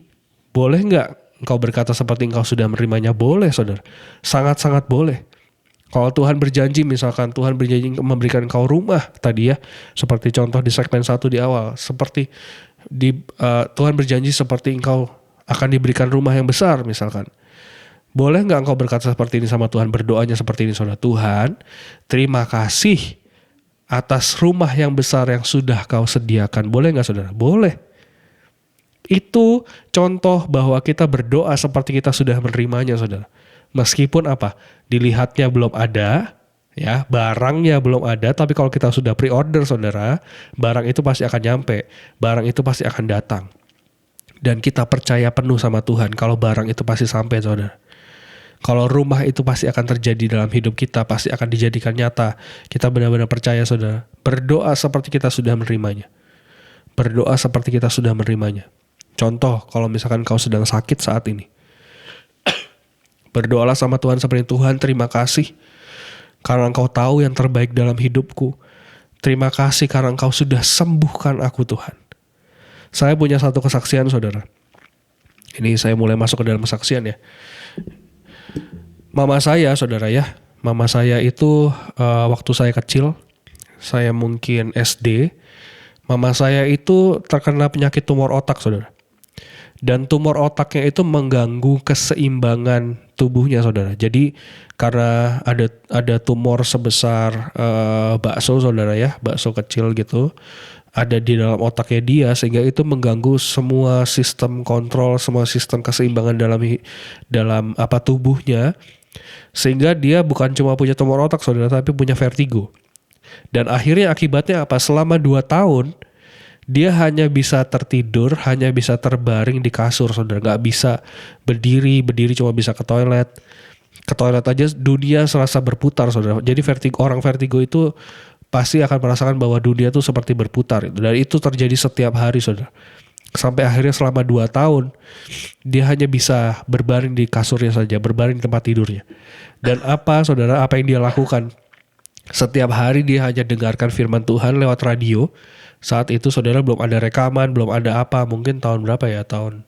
boleh nggak engkau berkata seperti engkau sudah menerimanya? Boleh, saudara. Sangat-sangat boleh. Kalau Tuhan berjanji, misalkan Tuhan berjanji memberikan engkau rumah tadi ya, seperti contoh di segmen 1 di awal. Seperti Tuhan berjanji seperti engkau akan diberikan rumah yang besar misalkan. Boleh nggak engkau berkata seperti ini sama Tuhan, berdoanya seperti ini saudara? Tuhan, terima kasih atas rumah yang besar yang sudah kau sediakan. Boleh nggak saudara? Boleh. Itu contoh bahwa kita berdoa seperti kita sudah menerimanya saudara. Meskipun apa? Dilihatnya belum ada, ya barangnya belum ada, tapi kalau kita sudah pre-order saudara, barang itu pasti akan nyampe, barang itu pasti akan datang. Dan kita percaya penuh sama Tuhan kalau barang itu pasti sampai saudara. Kalau rumah itu pasti akan terjadi dalam hidup kita, pasti akan dijadikan nyata. Kita benar-benar percaya saudara. Berdoa seperti kita sudah menerimanya. Berdoa seperti kita sudah menerimanya. Contoh, kalau misalkan kau sedang sakit saat ini. Berdoalah sama Tuhan seperti Tuhan, terima kasih karena engkau tahu yang terbaik dalam hidupku. Terima kasih karena engkau sudah sembuhkan aku Tuhan. Saya punya satu kesaksian saudara. Ini saya mulai masuk ke dalam kesaksian ya. Mama saya saudara ya, Mama saya itu waktu saya kecil, saya mungkin SD, mama saya itu terkena penyakit tumor otak, saudara. Dan tumor otaknya itu mengganggu keseimbangan tubuhnya, saudara. Jadi karena ada tumor sebesar bakso, saudara ya, bakso kecil gitu, ada di dalam otaknya dia, sehingga itu mengganggu semua sistem kontrol, semua sistem keseimbangan dalam tubuhnya, sehingga dia bukan cuma punya tumor otak, saudara, tapi punya vertigo. Dan akhirnya akibatnya apa? Selama 2 tahun dia hanya bisa tertidur, hanya bisa terbaring di kasur, saudara. Gak bisa berdiri cuma bisa ke toilet. Ke toilet aja dunia serasa berputar, saudara. Jadi orang vertigo itu pasti akan merasakan bahwa dunia itu seperti berputar. Dan itu terjadi setiap hari, saudara. Sampai akhirnya selama 2 tahun dia hanya bisa berbaring di kasurnya saja, berbaring di tempat tidurnya. Dan saudara, apa yang dia lakukan? Setiap hari dia hanya dengarkan firman Tuhan lewat radio. Saat itu, saudara, belum ada rekaman, belum ada mungkin tahun berapa ya, tahun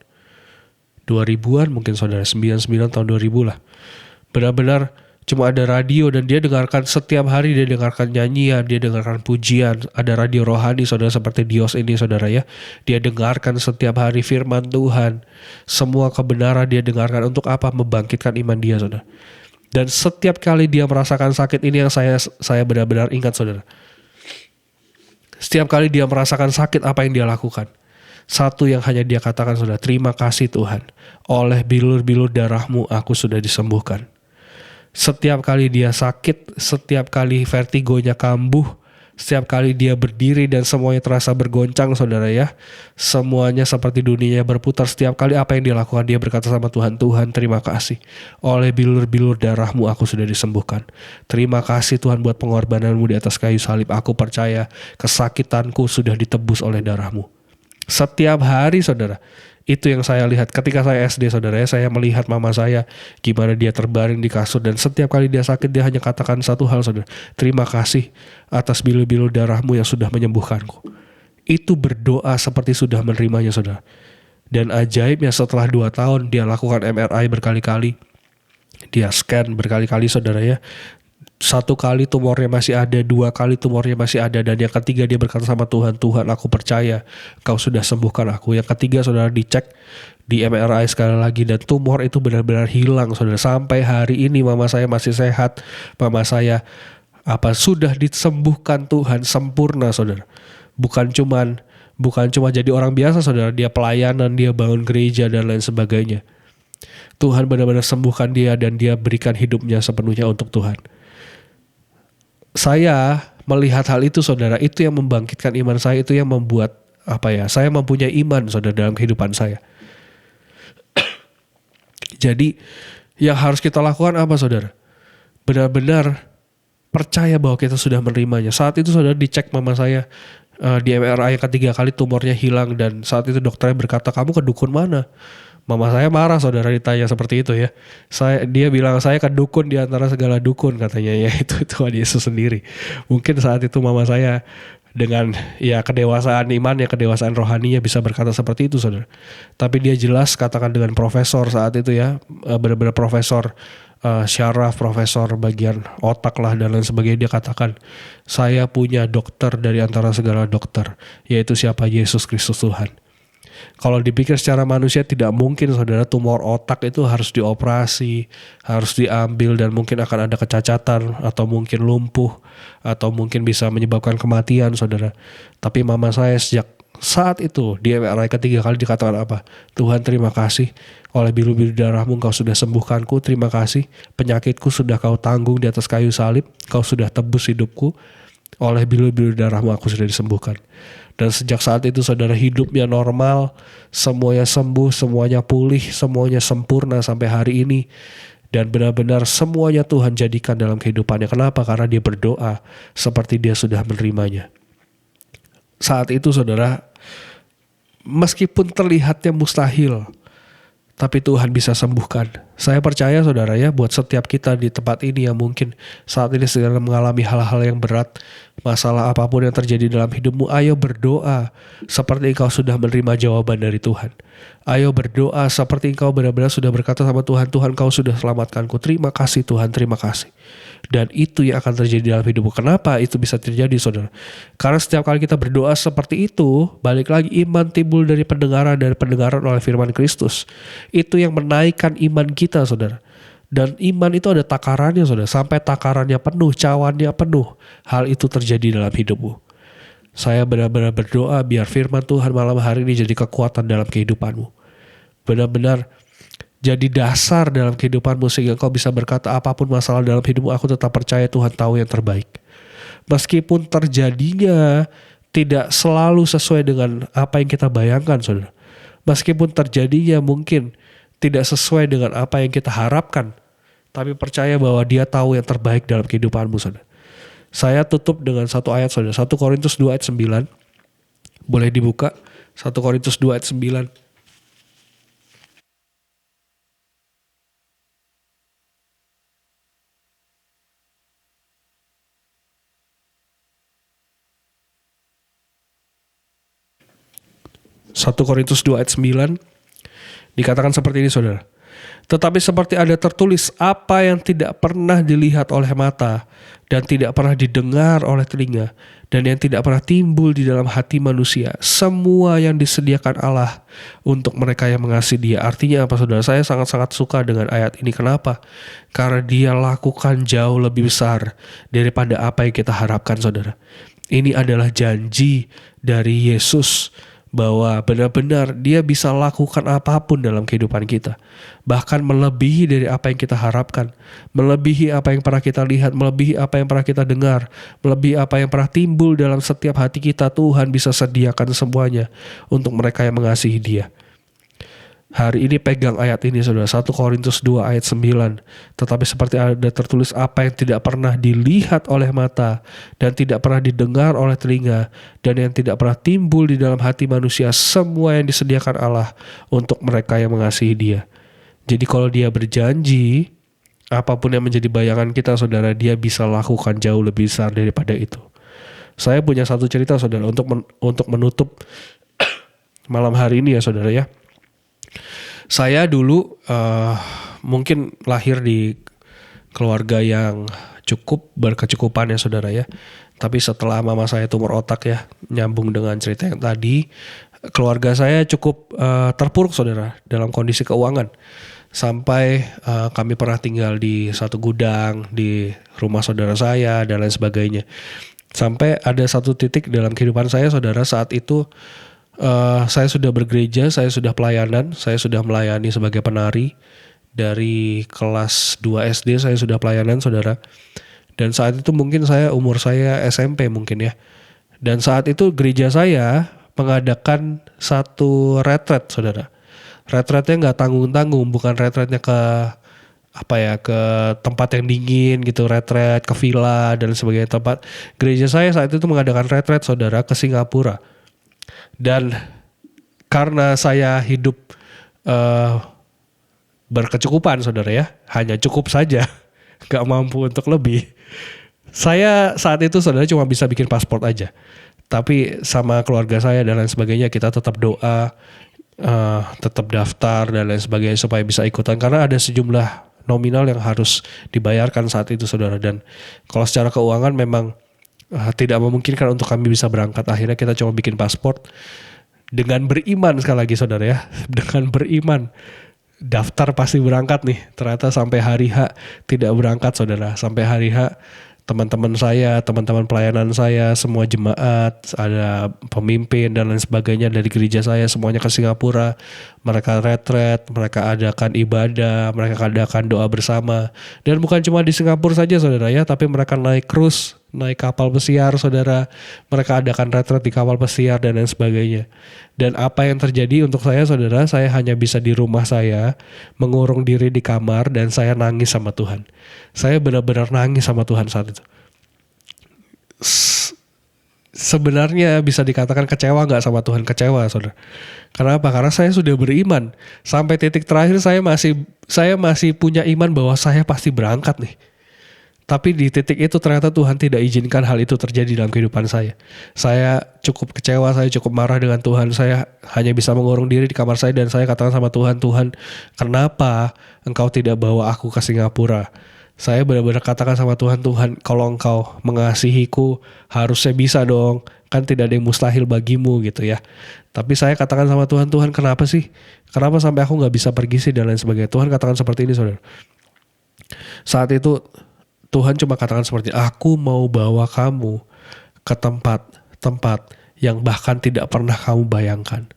2000-an mungkin, saudara, 99 tahun 2000 lah. Benar-benar cuma ada radio dan dia dengarkan setiap hari, dia dengarkan nyanyian, dia dengarkan pujian, ada radio rohani, saudara, seperti Dios ini, saudara ya. Dia dengarkan setiap hari firman Tuhan, semua kebenaran dia dengarkan untuk membangkitkan iman dia, saudara. Dan setiap kali dia merasakan sakit, ini yang saya benar-benar ingat, saudara. Setiap kali dia merasakan sakit, apa yang dia lakukan? Satu yang hanya dia katakan, saudara, terima kasih Tuhan, oleh bilur-bilur darahmu aku sudah disembuhkan. Setiap kali dia sakit, setiap kali vertigonya kambuh, setiap kali dia berdiri dan semuanya terasa bergoncang, saudara ya, semuanya seperti dunianya berputar, setiap kali apa yang dia lakukan? Dia berkata sama Tuhan, Tuhan terima kasih, oleh bilur-bilur darahmu aku sudah disembuhkan. Terima kasih Tuhan buat pengorbananmu di atas kayu salib. Aku percaya kesakitanku sudah ditebus oleh darahmu. Setiap hari, saudara. Itu yang saya lihat ketika saya SD, saudara ya. Saya melihat mama saya gimana dia terbaring di kasur, dan setiap kali dia sakit dia hanya katakan satu hal, saudara, terima kasih atas bilur-bilur darahmu yang sudah menyembuhkanku. Itu berdoa seperti sudah menerimanya, saudara. Dan ajaibnya setelah 2 tahun dia lakukan MRI berkali-kali, dia scan berkali-kali, saudara ya. 1 kali tumornya masih ada, 2 kali tumornya masih ada, dan yang ketiga dia berkata sama Tuhan, Tuhan aku percaya kau sudah sembuhkan aku. Yang ketiga, saudara, dicek di MRI sekali lagi dan tumor itu benar-benar hilang, saudara. Sampai hari ini mama saya masih sehat, mama saya sudah disembuhkan Tuhan sempurna, saudara. Bukan cuma jadi orang biasa, saudara, dia pelayanan, dia bangun gereja dan lain sebagainya. Tuhan benar-benar sembuhkan dia dan dia berikan hidupnya sepenuhnya untuk Tuhan. Saya melihat hal itu, saudara, itu yang membangkitkan iman saya, itu yang membuat saya mempunyai iman, saudara, dalam kehidupan saya. Jadi yang harus kita lakukan saudara? Benar-benar percaya bahwa kita sudah menerimanya. Saat itu, saudara, dicek mama saya di MRI yang ketiga kali tumornya hilang, dan saat itu dokternya berkata, kamu ke dukun mana? Mama saya marah, saudara, ditanya seperti itu ya. Dia bilang, saya ke dukun di antara segala dukun, katanya ya. Itu Tuhan Yesus sendiri. Mungkin saat itu mama saya dengan kedewasaan imannya, kedewasaan rohaninya bisa berkata seperti itu, saudara. Tapi dia jelas katakan dengan profesor saat itu ya, benar-benar profesor syaraf, profesor bagian otak lah dan lain sebagainya. Dia katakan, saya punya dokter dari antara segala dokter, yaitu siapa? Yesus Kristus Tuhan. Kalau dipikir secara manusia tidak mungkin, saudara, tumor otak itu harus dioperasi, harus diambil, dan mungkin akan ada kecacatan atau mungkin lumpuh atau mungkin bisa menyebabkan kematian, saudara. Tapi mama saya sejak saat itu di MRI ketiga kali dikatakan Tuhan terima kasih, oleh bilur-bilur darahmu kau sudah sembuhkanku. Terima kasih, penyakitku sudah kau tanggung di atas kayu salib, kau sudah tebus hidupku, oleh bilur-bilur darahmu aku sudah disembuhkan. Dan sejak saat itu, saudara, hidupnya normal, semuanya sembuh, semuanya pulih, semuanya sempurna sampai hari ini. Dan benar-benar semuanya Tuhan jadikan dalam kehidupannya. Kenapa? Karena dia berdoa seperti dia sudah menerimanya. Saat itu, saudara, meskipun terlihatnya mustahil, tapi Tuhan bisa sembuhkan. Saya percaya saudara ya, buat setiap kita di tempat ini yang mungkin saat ini sedang mengalami hal-hal yang berat, masalah apapun yang terjadi dalam hidupmu, ayo berdoa seperti engkau sudah menerima jawaban dari Tuhan. Ayo berdoa seperti engkau benar-benar sudah berkata sama Tuhan, Tuhan kau sudah selamatkanku, terima kasih Tuhan, terima kasih. Dan itu yang akan terjadi dalam hidupmu. Kenapa itu bisa terjadi saudara? Karena setiap kali kita berdoa seperti itu, balik lagi iman timbul dari pendengaran oleh firman Kristus. Itu yang menaikkan iman kita saudara. Dan iman itu ada takarannya saudara. Sampai takarannya penuh, cawannya penuh. Hal itu terjadi dalam hidupmu. Saya benar-benar berdoa biar firman Tuhan malam hari ini jadi kekuatan dalam kehidupanmu. Benar-benar jadi dasar dalam kehidupanmu sehingga kau bisa berkata apapun masalah dalam hidupmu, aku tetap percaya Tuhan tahu yang terbaik. Meskipun terjadinya tidak selalu sesuai dengan apa yang kita bayangkan saudara. Meskipun terjadinya mungkin tidak sesuai dengan apa yang kita harapkan. Tapi percaya bahwa Dia tahu yang terbaik dalam kehidupanmu saudara. Saya tutup dengan satu ayat saudara. 1 Korintus 2 ayat 9. Boleh dibuka. 1 Korintus 2 ayat 9. 1 Korintus 2 ayat 9 dikatakan seperti ini saudara. Tetapi seperti ada tertulis, apa yang tidak pernah dilihat oleh mata dan tidak pernah didengar oleh telinga dan yang tidak pernah timbul di dalam hati manusia, semua yang disediakan Allah untuk mereka yang mengasihi Dia. Artinya apa saudara? Saya sangat-sangat suka dengan ayat ini. Kenapa? Karena Dia lakukan jauh lebih besar daripada apa yang kita harapkan saudara. Ini adalah janji dari Yesus bahwa benar-benar Dia bisa lakukan apapun dalam kehidupan kita. Bahkan melebihi dari apa yang kita harapkan. Melebihi apa yang pernah kita lihat, melebihi apa yang pernah kita dengar, melebihi apa yang pernah timbul dalam setiap hati kita. Tuhan bisa sediakan semuanya untuk mereka yang mengasihi Dia. Hari ini pegang ayat ini saudara, 1 Korintus 2 ayat 9. Tetapi seperti ada tertulis, apa yang tidak pernah dilihat oleh mata dan tidak pernah didengar oleh telinga dan yang tidak pernah timbul di dalam hati manusia, semua yang disediakan Allah untuk mereka yang mengasihi Dia. Jadi kalau Dia berjanji, apapun yang menjadi bayangan kita saudara, Dia bisa lakukan jauh lebih besar daripada itu. Saya punya satu cerita saudara untuk menutup malam hari ini ya saudara ya. Saya dulu mungkin lahir di keluarga yang cukup berkecukupan ya saudara ya. Tapi setelah mama saya tumor otak ya, nyambung dengan cerita yang tadi, keluarga saya cukup terpuruk saudara dalam kondisi keuangan. Sampai kami pernah tinggal di satu gudang di rumah saudara saya dan lain sebagainya. Sampai ada satu titik dalam kehidupan saya saudara, saat itu saya sudah bergereja, saya sudah pelayanan, saya sudah melayani sebagai penari. Dari kelas 2 SD saya sudah pelayanan saudara. Dan saat itu mungkin umur saya SMP mungkin ya. Dan saat itu gereja saya mengadakan satu retret saudara. Retretnya gak tanggung-tanggung, bukan retretnya ke tempat yang dingin gitu, retret ke villa dan sebagainya. Tempat gereja saya saat itu mengadakan retret saudara ke Singapura. Dan karena saya hidup berkecukupan saudara ya, hanya cukup saja, gak mampu untuk lebih. Saya saat itu saudara cuma bisa bikin paspor aja. Tapi sama keluarga saya dan lain sebagainya kita tetap doa, tetap daftar dan lain sebagainya supaya bisa ikutan. Karena ada sejumlah nominal yang harus dibayarkan saat itu saudara. Dan kalau secara keuangan memang tidak memungkinkan untuk kami bisa berangkat. Akhirnya kita cuma bikin paspor dengan beriman sekali lagi saudara ya. Dengan beriman. Daftar pasti berangkat nih. Ternyata sampai hari H tidak berangkat saudara. Sampai hari H teman-teman saya, teman-teman pelayanan saya, semua jemaat, ada pemimpin dan lain sebagainya dari gereja saya semuanya ke Singapura. Mereka retret, mereka adakan ibadah, mereka adakan doa bersama. Dan bukan cuma di Singapura saja saudara ya, tapi mereka naik cruise, naik kapal pesiar saudara. Mereka adakan retret di kapal pesiar dan lain sebagainya. Dan apa yang terjadi untuk saya saudara, saya hanya bisa di rumah saya, mengurung diri di kamar dan saya nangis sama Tuhan. Saya benar-benar nangis sama Tuhan saat itu. sebenarnya bisa dikatakan kecewa nggak sama Tuhan? Kecewa, saudara. Kenapa? Karena saya sudah beriman. Sampai titik terakhir saya masih punya iman bahwa saya pasti berangkat nih. Tapi di titik itu ternyata Tuhan tidak izinkan hal itu terjadi dalam kehidupan saya. Saya cukup kecewa, saya cukup marah dengan Tuhan. Saya hanya bisa mengurung diri di kamar saya dan saya katakan sama Tuhan, Tuhan, kenapa Engkau tidak bawa aku ke Singapura? Saya benar-benar katakan sama Tuhan, Tuhan, kalau Engkau mengasihiku harusnya bisa dong. Kan tidak ada yang mustahil bagimu gitu ya. Tapi saya katakan sama Tuhan, Tuhan kenapa sih? Kenapa sampai aku gak bisa pergi sih dan lain sebagainya. Tuhan katakan seperti ini, saudara. Saat itu Tuhan cuma katakan seperti, aku mau bawa kamu ke tempat-tempat yang bahkan tidak pernah kamu bayangkan.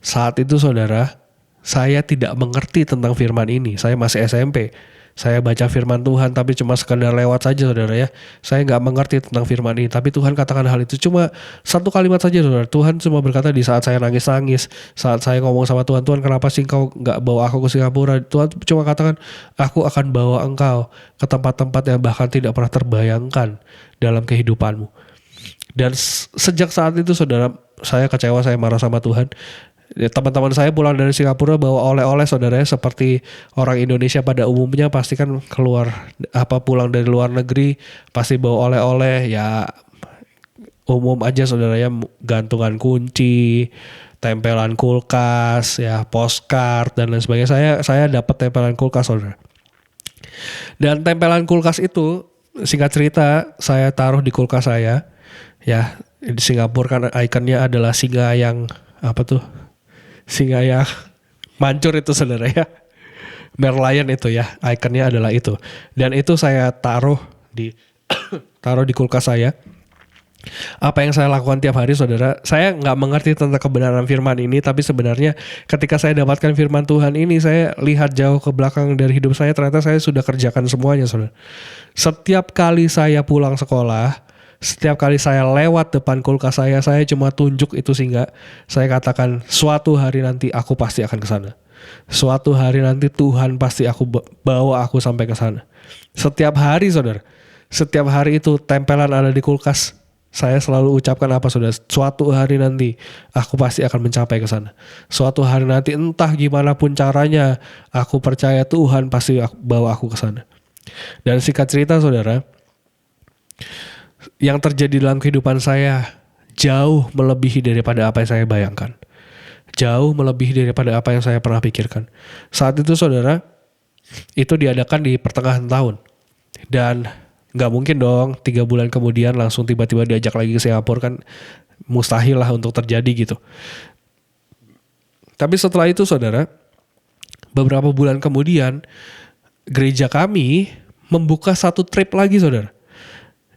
Saat itu saudara, saya tidak mengerti tentang firman ini. Saya masih SMP. Saya baca firman Tuhan tapi cuma sekedar lewat saja saudara ya. Saya gak mengerti tentang firman ini. Tapi Tuhan katakan hal itu cuma satu kalimat saja saudara. Tuhan cuma berkata di saat saya nangis-nangis. Saat saya ngomong sama Tuhan, Tuhan kenapa sih engkau gak bawa aku ke Singapura? Tuhan cuma katakan, aku akan bawa engkau ke tempat-tempat yang bahkan tidak pernah terbayangkan dalam kehidupanmu. Dan sejak saat itu saudara, saya kecewa, saya marah sama Tuhan. Ya, teman-teman saya pulang dari Singapura bawa oleh-oleh saudaranya, seperti orang Indonesia pada umumnya pasti kan pulang dari luar negeri pasti bawa oleh-oleh ya, umum aja saudara ya, gantungan kunci, tempelan kulkas ya, postcard dan lain sebagainya. Saya dapat tempelan kulkas saudara. Dan tempelan kulkas itu singkat cerita saya taruh di kulkas saya ya. Di Singapura kan ikonnya adalah singa yang singa yang mancur itu saudara ya. Merlion itu ya, ikonnya adalah itu. Dan itu saya taruh di kulkas saya. Apa yang saya lakukan tiap hari saudara, saya gak mengerti tentang kebenaran firman ini, tapi sebenarnya ketika saya dapatkan firman Tuhan ini, saya lihat jauh ke belakang dari hidup saya, ternyata saya sudah kerjakan semuanya saudara. Setiap kali saya pulang sekolah, setiap kali saya lewat depan kulkas saya cuma tunjuk itu singa. Saya katakan, suatu hari nanti aku pasti akan ke sana. Suatu hari nanti Tuhan pasti bawa aku sampai ke sana. Setiap hari saudara, setiap hari itu tempelan ada di kulkas. Saya selalu ucapkan apa saudara? Suatu hari nanti aku pasti akan mencapai ke sana. Suatu hari nanti entah gimana pun caranya, aku percaya Tuhan pasti bawa aku ke sana. Dan singkat cerita saudara, yang terjadi dalam kehidupan saya jauh melebihi daripada apa yang saya bayangkan. Jauh melebihi daripada apa yang saya pernah pikirkan. Saat itu saudara, itu diadakan di pertengahan tahun. Dan gak mungkin dong 3 bulan kemudian langsung tiba-tiba diajak lagi ke Singapura, kan mustahil lah untuk terjadi gitu. Tapi setelah itu saudara, beberapa bulan kemudian gereja kami membuka satu trip lagi saudara.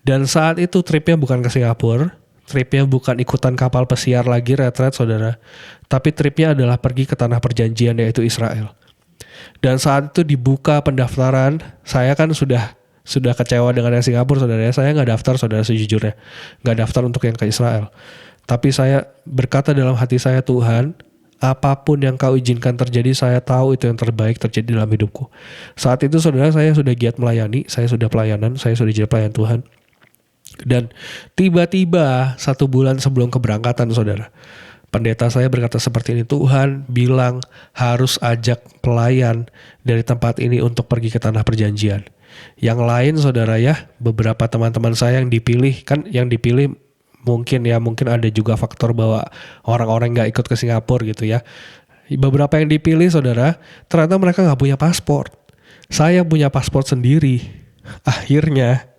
Dan saat itu tripnya bukan ke Singapura, tripnya bukan ikutan kapal pesiar lagi retret saudara, tapi tripnya adalah pergi ke tanah perjanjian yaitu Israel. Dan saat itu dibuka pendaftaran, saya kan sudah kecewa dengan yang Singapura saudara, saya gak daftar saudara sejujurnya, gak daftar untuk yang ke Israel. Tapi saya berkata dalam hati saya, Tuhan, apapun yang kau izinkan terjadi, saya tahu itu yang terbaik terjadi dalam hidupku. Saat itu saudara, saya sudah giat melayani, saya sudah pelayanan, saya sudah jadi pelayan Tuhan. Dan tiba-tiba 1 bulan sebelum keberangkatan saudara, pendeta saya berkata seperti ini, Tuhan bilang harus ajak pelayan dari tempat ini untuk pergi ke tanah perjanjian. Yang lain saudara ya, beberapa teman-teman saya yang dipilih, kan yang dipilih mungkin ada juga faktor bahwa orang-orang gak ikut ke Singapura gitu ya. Beberapa yang dipilih saudara, ternyata mereka gak punya paspor. Saya punya paspor sendiri. Akhirnya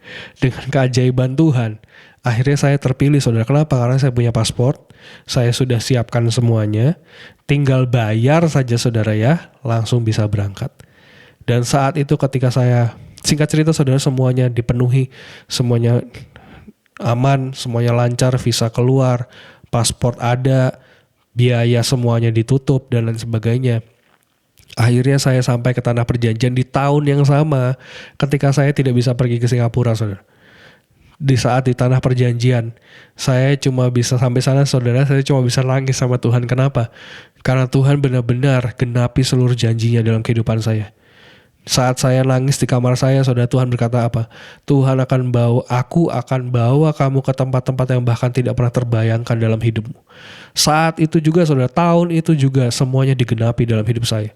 dengan keajaiban Tuhan, akhirnya saya terpilih saudara. Kenapa? Karena saya punya paspor, saya sudah siapkan semuanya, tinggal bayar saja saudara ya, langsung bisa berangkat. Dan saat itu ketika saya, singkat cerita saudara, semuanya dipenuhi, semuanya aman, semuanya lancar, visa keluar, paspor ada, biaya semuanya ditutup dan lain sebagainya. Akhirnya saya sampai ke tanah perjanjian di tahun yang sama ketika saya tidak bisa pergi ke Singapura saudara. Di saat di tanah perjanjian, saya cuma bisa sampai sana saudara, saya cuma bisa nangis sama Tuhan. Kenapa? Karena Tuhan benar-benar genapi seluruh janjinya dalam kehidupan saya. Saat saya nangis di kamar saya, saudara, Tuhan berkata apa? Aku akan bawa kamu ke tempat-tempat yang bahkan tidak pernah terbayangkan dalam hidupmu. Saat itu juga, saudara, tahun itu juga semuanya digenapi dalam hidup saya.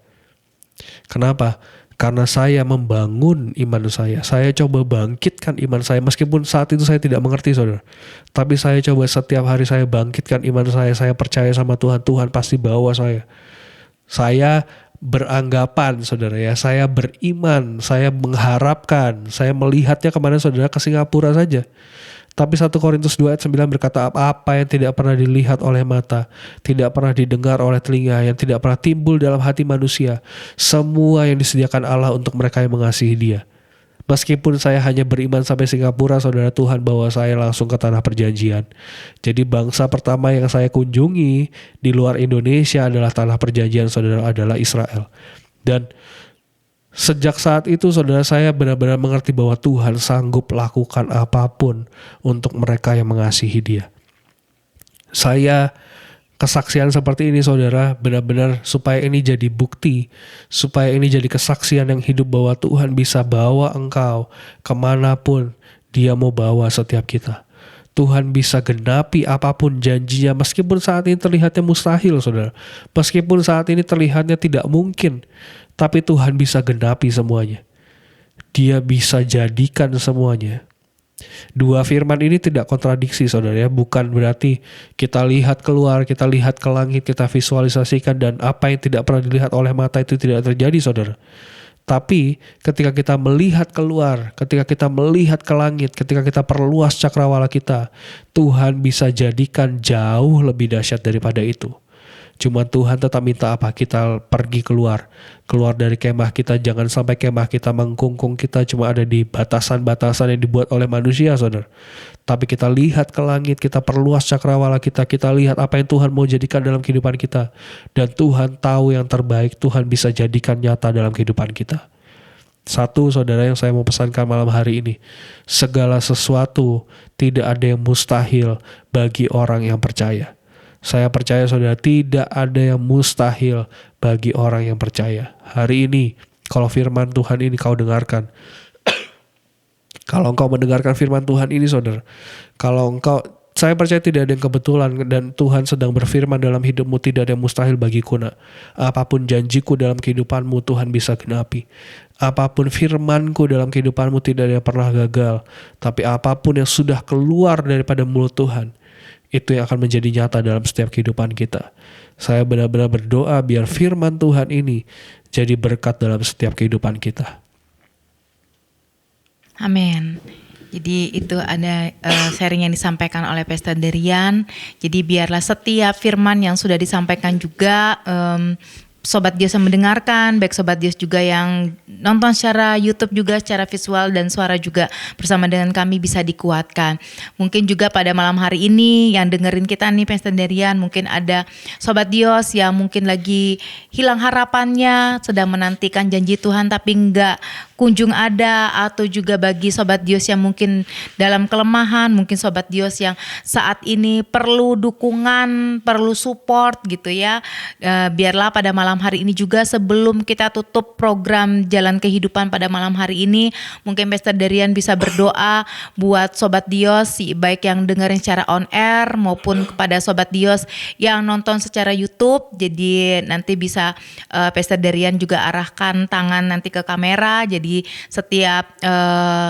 Kenapa? Karena saya membangun iman saya. Saya coba bangkitkan iman saya. Meskipun saat itu saya tidak mengerti, saudara. Tapi saya coba setiap hari saya bangkitkan iman saya. Saya percaya sama Tuhan. Tuhan pasti bawa saya. Saya beranggapan, saudara ya, saya beriman, saya mengharapkan, saya melihatnya kemana, saudara, ke Singapura saja. Tapi 1 Korintus 2 ayat 9 berkata, apa yang tidak pernah dilihat oleh mata, tidak pernah didengar oleh telinga, yang tidak pernah timbul dalam hati manusia, semua yang disediakan Allah untuk mereka yang mengasihi Dia. Meskipun saya hanya beriman sampai Singapura, saudara, Tuhan bawa saya langsung ke tanah perjanjian. Jadi bangsa pertama yang saya kunjungi di luar Indonesia adalah tanah perjanjian, saudara, adalah Israel. Dan sejak saat itu, saudara, saya benar-benar mengerti bahwa Tuhan sanggup lakukan apapun untuk mereka yang mengasihi Dia. Kesaksian seperti ini, saudara, benar-benar supaya ini jadi bukti, supaya ini jadi kesaksian yang hidup bahwa Tuhan bisa bawa engkau kemanapun Dia mau bawa setiap kita. Tuhan bisa genapi apapun janjinya, meskipun saat ini terlihatnya mustahil, saudara. Meskipun saat ini terlihatnya tidak mungkin, tapi Tuhan bisa genapi semuanya. Dia bisa jadikan semuanya. Dua firman ini tidak kontradiksi, saudara ya. Bukan berarti kita lihat keluar, kita lihat ke langit, kita visualisasikan, dan apa yang tidak pernah dilihat oleh mata itu tidak terjadi, saudara. Tapi ketika kita melihat keluar, ketika kita melihat ke langit, ketika kita perluas cakrawala kita, Tuhan bisa jadikan jauh lebih dahsyat daripada itu. Cuma Tuhan tetap minta apa? Kita pergi keluar dari kemah kita. Jangan sampai kemah kita mengkungkung kita cuma ada di batasan-batasan yang dibuat oleh manusia, saudara. Tapi kita lihat ke langit, kita perluas cakrawala kita, kita lihat apa yang Tuhan mau jadikan dalam kehidupan kita. Dan Tuhan tahu yang terbaik, Tuhan bisa jadikan nyata dalam kehidupan kita. Satu, saudara, yang saya mau pesankan malam hari ini, segala sesuatu tidak ada yang mustahil bagi orang yang percaya. Saya percaya, saudara, tidak ada yang mustahil bagi orang yang percaya. Hari ini, kalau firman Tuhan ini kau dengarkan, kalau engkau mendengarkan firman Tuhan ini, saudara, saya percaya tidak ada yang kebetulan, dan Tuhan sedang berfirman dalam hidupmu, tidak ada yang mustahil bagiku, nak. Apapun janjiku dalam kehidupanmu, Tuhan bisa genapi. Apapun firmanku dalam kehidupanmu, tidak ada yang pernah gagal. Tapi apapun yang sudah keluar daripada mulut Tuhan, itu yang akan menjadi nyata dalam setiap kehidupan kita. Saya benar-benar berdoa biar firman Tuhan ini jadi berkat dalam setiap kehidupan kita. Amin. Jadi itu ada sharing yang disampaikan oleh Pastor Derian. Jadi biarlah setiap firman yang sudah disampaikan juga Sobat Dios yang mendengarkan, baik Sobat Dios juga yang nonton secara YouTube juga secara visual dan suara juga bersama dengan kami bisa dikuatkan. Mungkin juga pada malam hari ini yang dengerin kita nih Pastor Derian, mungkin ada Sobat Dios yang mungkin lagi hilang harapannya, sedang menantikan janji Tuhan tapi enggak kunjung ada, atau juga bagi Sobat Dios yang mungkin dalam kelemahan, mungkin Sobat Dios yang saat ini perlu dukungan, perlu support gitu ya. Biarlah pada malam hari ini juga sebelum kita tutup program Jalan Kehidupan pada malam hari ini, mungkin Pastor Derian bisa berdoa buat Sobat Dios, baik yang dengerin secara on air maupun kepada Sobat Dios yang nonton secara YouTube. Jadi nanti bisa Pastor Derian juga arahkan tangan nanti ke kamera. Jadi setiap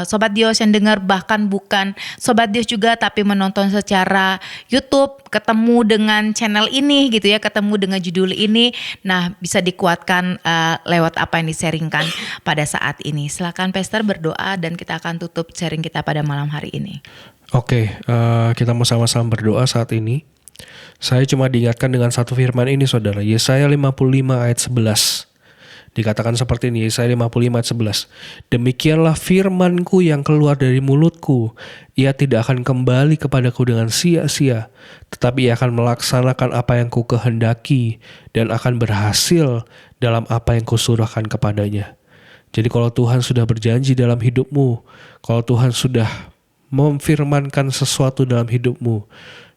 Sobat Dios yang dengar, bahkan bukan Sobat Dios juga tapi menonton secara YouTube, ketemu dengan channel ini gitu ya, ketemu dengan judul ini, nah bisa dikuatkan lewat apa yang di-sharingkan pada saat ini. Silakan Pastor berdoa dan kita akan tutup sharing kita pada malam hari ini. Oke, kita mau sama-sama berdoa saat ini. Saya cuma diingatkan dengan satu firman ini, saudara. Yesaya 55 ayat 11. Dikatakan seperti ini, Yesaya 55 ayat 11. Demikianlah firmanku yang keluar dari mulutku. Ia tidak akan kembali kepadaku dengan sia-sia, tetapi ia akan melaksanakan apa yang ku kehendaki dan akan berhasil dalam apa yang kusuruhkan kepadanya. Jadi kalau Tuhan sudah berjanji dalam hidupmu, kalau Tuhan sudah memfirmankan sesuatu dalam hidupmu,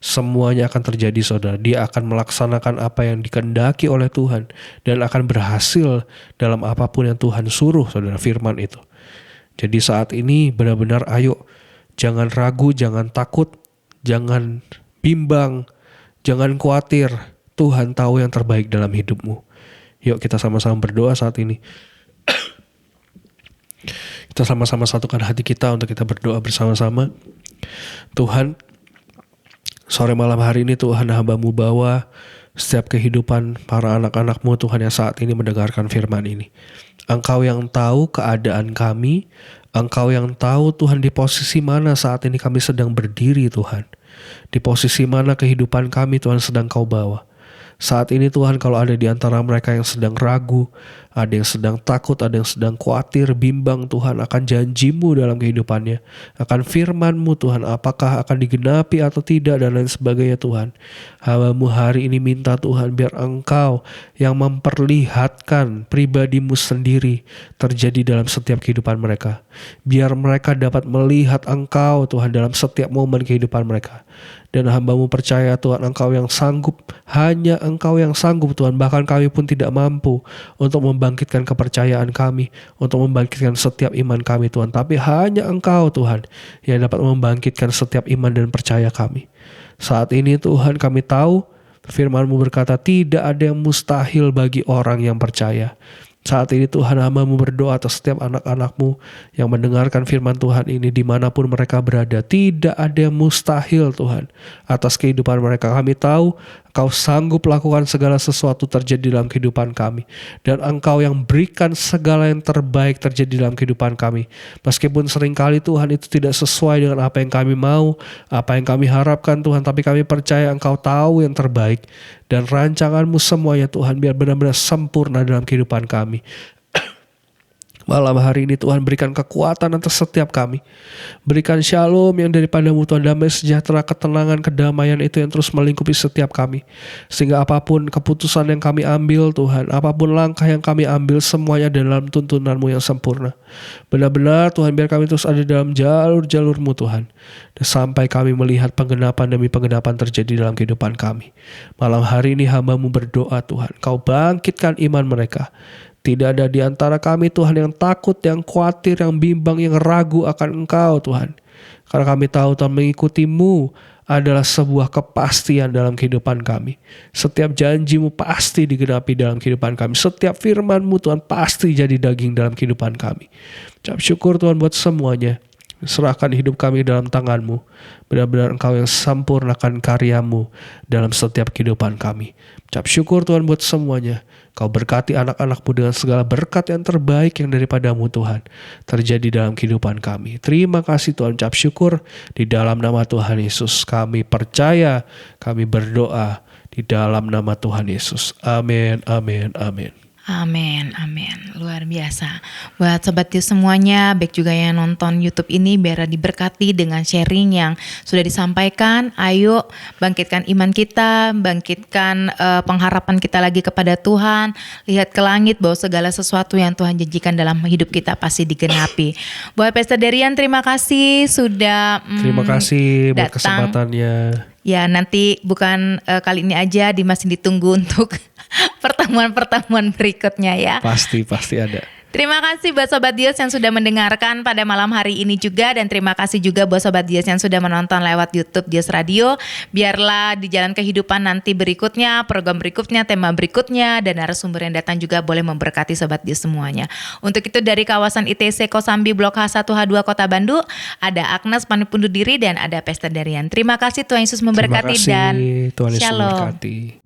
semuanya akan terjadi saudara. Dia akan melaksanakan apa yang dikehendaki oleh Tuhan dan akan berhasil dalam apapun yang Tuhan suruh saudara, firman itu. Jadi saat ini benar-benar ayo, jangan ragu, jangan takut, jangan bimbang, jangan khawatir. Tuhan tahu yang terbaik dalam hidupmu. Yuk kita sama-sama berdoa saat ini. Kita sama-sama satukan hati kita untuk kita berdoa bersama-sama. Tuhan, sore malam hari ini Tuhan, hamba-Mu bawa setiap kehidupan para anak-anak-Mu Tuhan yang saat ini mendengarkan firman ini. Engkau yang tahu keadaan kami, Engkau yang tahu Tuhan di posisi mana saat ini kami sedang berdiri Tuhan. Di posisi mana kehidupan kami Tuhan sedang Kau bawa. Saat ini Tuhan, kalau ada di antara mereka yang sedang ragu, ada yang sedang takut, ada yang sedang khawatir, bimbang Tuhan akan janji-Mu dalam kehidupannya, akan firman-Mu Tuhan, apakah akan digenapi atau tidak dan lain sebagainya Tuhan. Hamba-Mu hari ini minta Tuhan biar Engkau yang memperlihatkan pribadi-Mu sendiri terjadi dalam setiap kehidupan mereka. Biar mereka dapat melihat Engkau Tuhan dalam setiap momen kehidupan mereka. Dan hamba-Mu percaya Tuhan, Engkau yang sanggup, hanya Engkau yang sanggup Tuhan, bahkan kami pun tidak mampu untuk membangkitkan kepercayaan kami, untuk membangkitkan setiap iman kami Tuhan. Tapi hanya Engkau Tuhan yang dapat membangkitkan setiap iman dan percaya kami. Saat ini Tuhan kami tahu firman-Mu berkata tidak ada yang mustahil bagi orang yang percaya. Saat ini Tuhan, hamba-Mu berdoa atas setiap anak-anak-Mu yang mendengarkan firman Tuhan ini dimanapun mereka berada. Tidak ada yang mustahil Tuhan atas kehidupan mereka. Kami tahu Engkau sanggup lakukan segala sesuatu terjadi dalam kehidupan kami. Dan Engkau yang berikan segala yang terbaik terjadi dalam kehidupan kami. Meskipun seringkali Tuhan itu tidak sesuai dengan apa yang kami mau, apa yang kami harapkan Tuhan. Tapi kami percaya Engkau tahu yang terbaik. Dan rancangan-Mu semuanya Tuhan biar benar-benar sempurna dalam kehidupan kami. Malam hari ini Tuhan berikan kekuatan atas setiap kami. Berikan shalom yang daripada-Mu Tuhan, damai sejahtera, ketenangan, kedamaian itu yang terus melingkupi setiap kami. Sehingga apapun keputusan yang kami ambil Tuhan, apapun langkah yang kami ambil, semuanya dalam tuntunan-Mu yang sempurna. Benar-benar Tuhan biar kami terus ada dalam jalur-jalur-Mu Tuhan. Dan sampai kami melihat penggenapan demi penggenapan terjadi dalam kehidupan kami. Malam hari ini hamba-Mu berdoa Tuhan, Kau bangkitkan iman mereka. Tidak ada di antara kami Tuhan yang takut, yang khawatir, yang bimbang, yang ragu akan Engkau Tuhan. Karena kami tahu Tuhan mengikuti-Mu adalah sebuah kepastian dalam kehidupan kami. Setiap janji-Mu pasti digenapi dalam kehidupan kami. Setiap firman-Mu Tuhan pasti jadi daging dalam kehidupan kami. Ucap syukur Tuhan buat semuanya. Serahkan hidup kami dalam tangan-Mu. Benar-benar Engkau yang sempurnakan karya-Mu dalam setiap kehidupan kami. Ucap syukur Tuhan buat semuanya. Kau berkati anak-anak-Mu dengan segala berkat yang terbaik yang daripada-Mu Tuhan terjadi dalam kehidupan kami. Terima kasih Tuhan, ucap syukur di dalam nama Tuhan Yesus. Kami percaya, kami berdoa di dalam nama Tuhan Yesus. Amin, amin, amin. Amin, amin. Luar biasa. Buat Sobat Dius semuanya, baik juga yang nonton YouTube ini, biar diberkati dengan sharing yang sudah disampaikan. Ayo bangkitkan iman kita, bangkitkan pengharapan kita lagi kepada Tuhan. Lihat ke langit bahwa segala sesuatu yang Tuhan janjikan dalam hidup kita pasti digenapi. Buat Pastor Derian, terima kasih sudah Terima kasih buat datang. kesempatannya. Ya, nanti bukan kali ini aja, masih ditunggu untuk pertemuan-pertemuan berikutnya ya. Pasti ada. Terima kasih buat Sobat Dios yang sudah mendengarkan pada malam hari ini juga. Dan terima kasih juga buat Sobat Dios yang sudah menonton lewat YouTube Dios Radio. Biarlah di jalan kehidupan nanti berikutnya, program berikutnya, tema berikutnya, dan narasumber yang datang juga boleh memberkati Sobat Dios semuanya. Untuk itu dari kawasan ITC Kosambi Blok H1H2 Kota Bandung, ada Agnes pamit undur diri dan ada Pastor Derian. Terima kasih, Tuhan Yesus memberkati. Terima kasih, dan Tuhan Yesus Shalom. memberkati.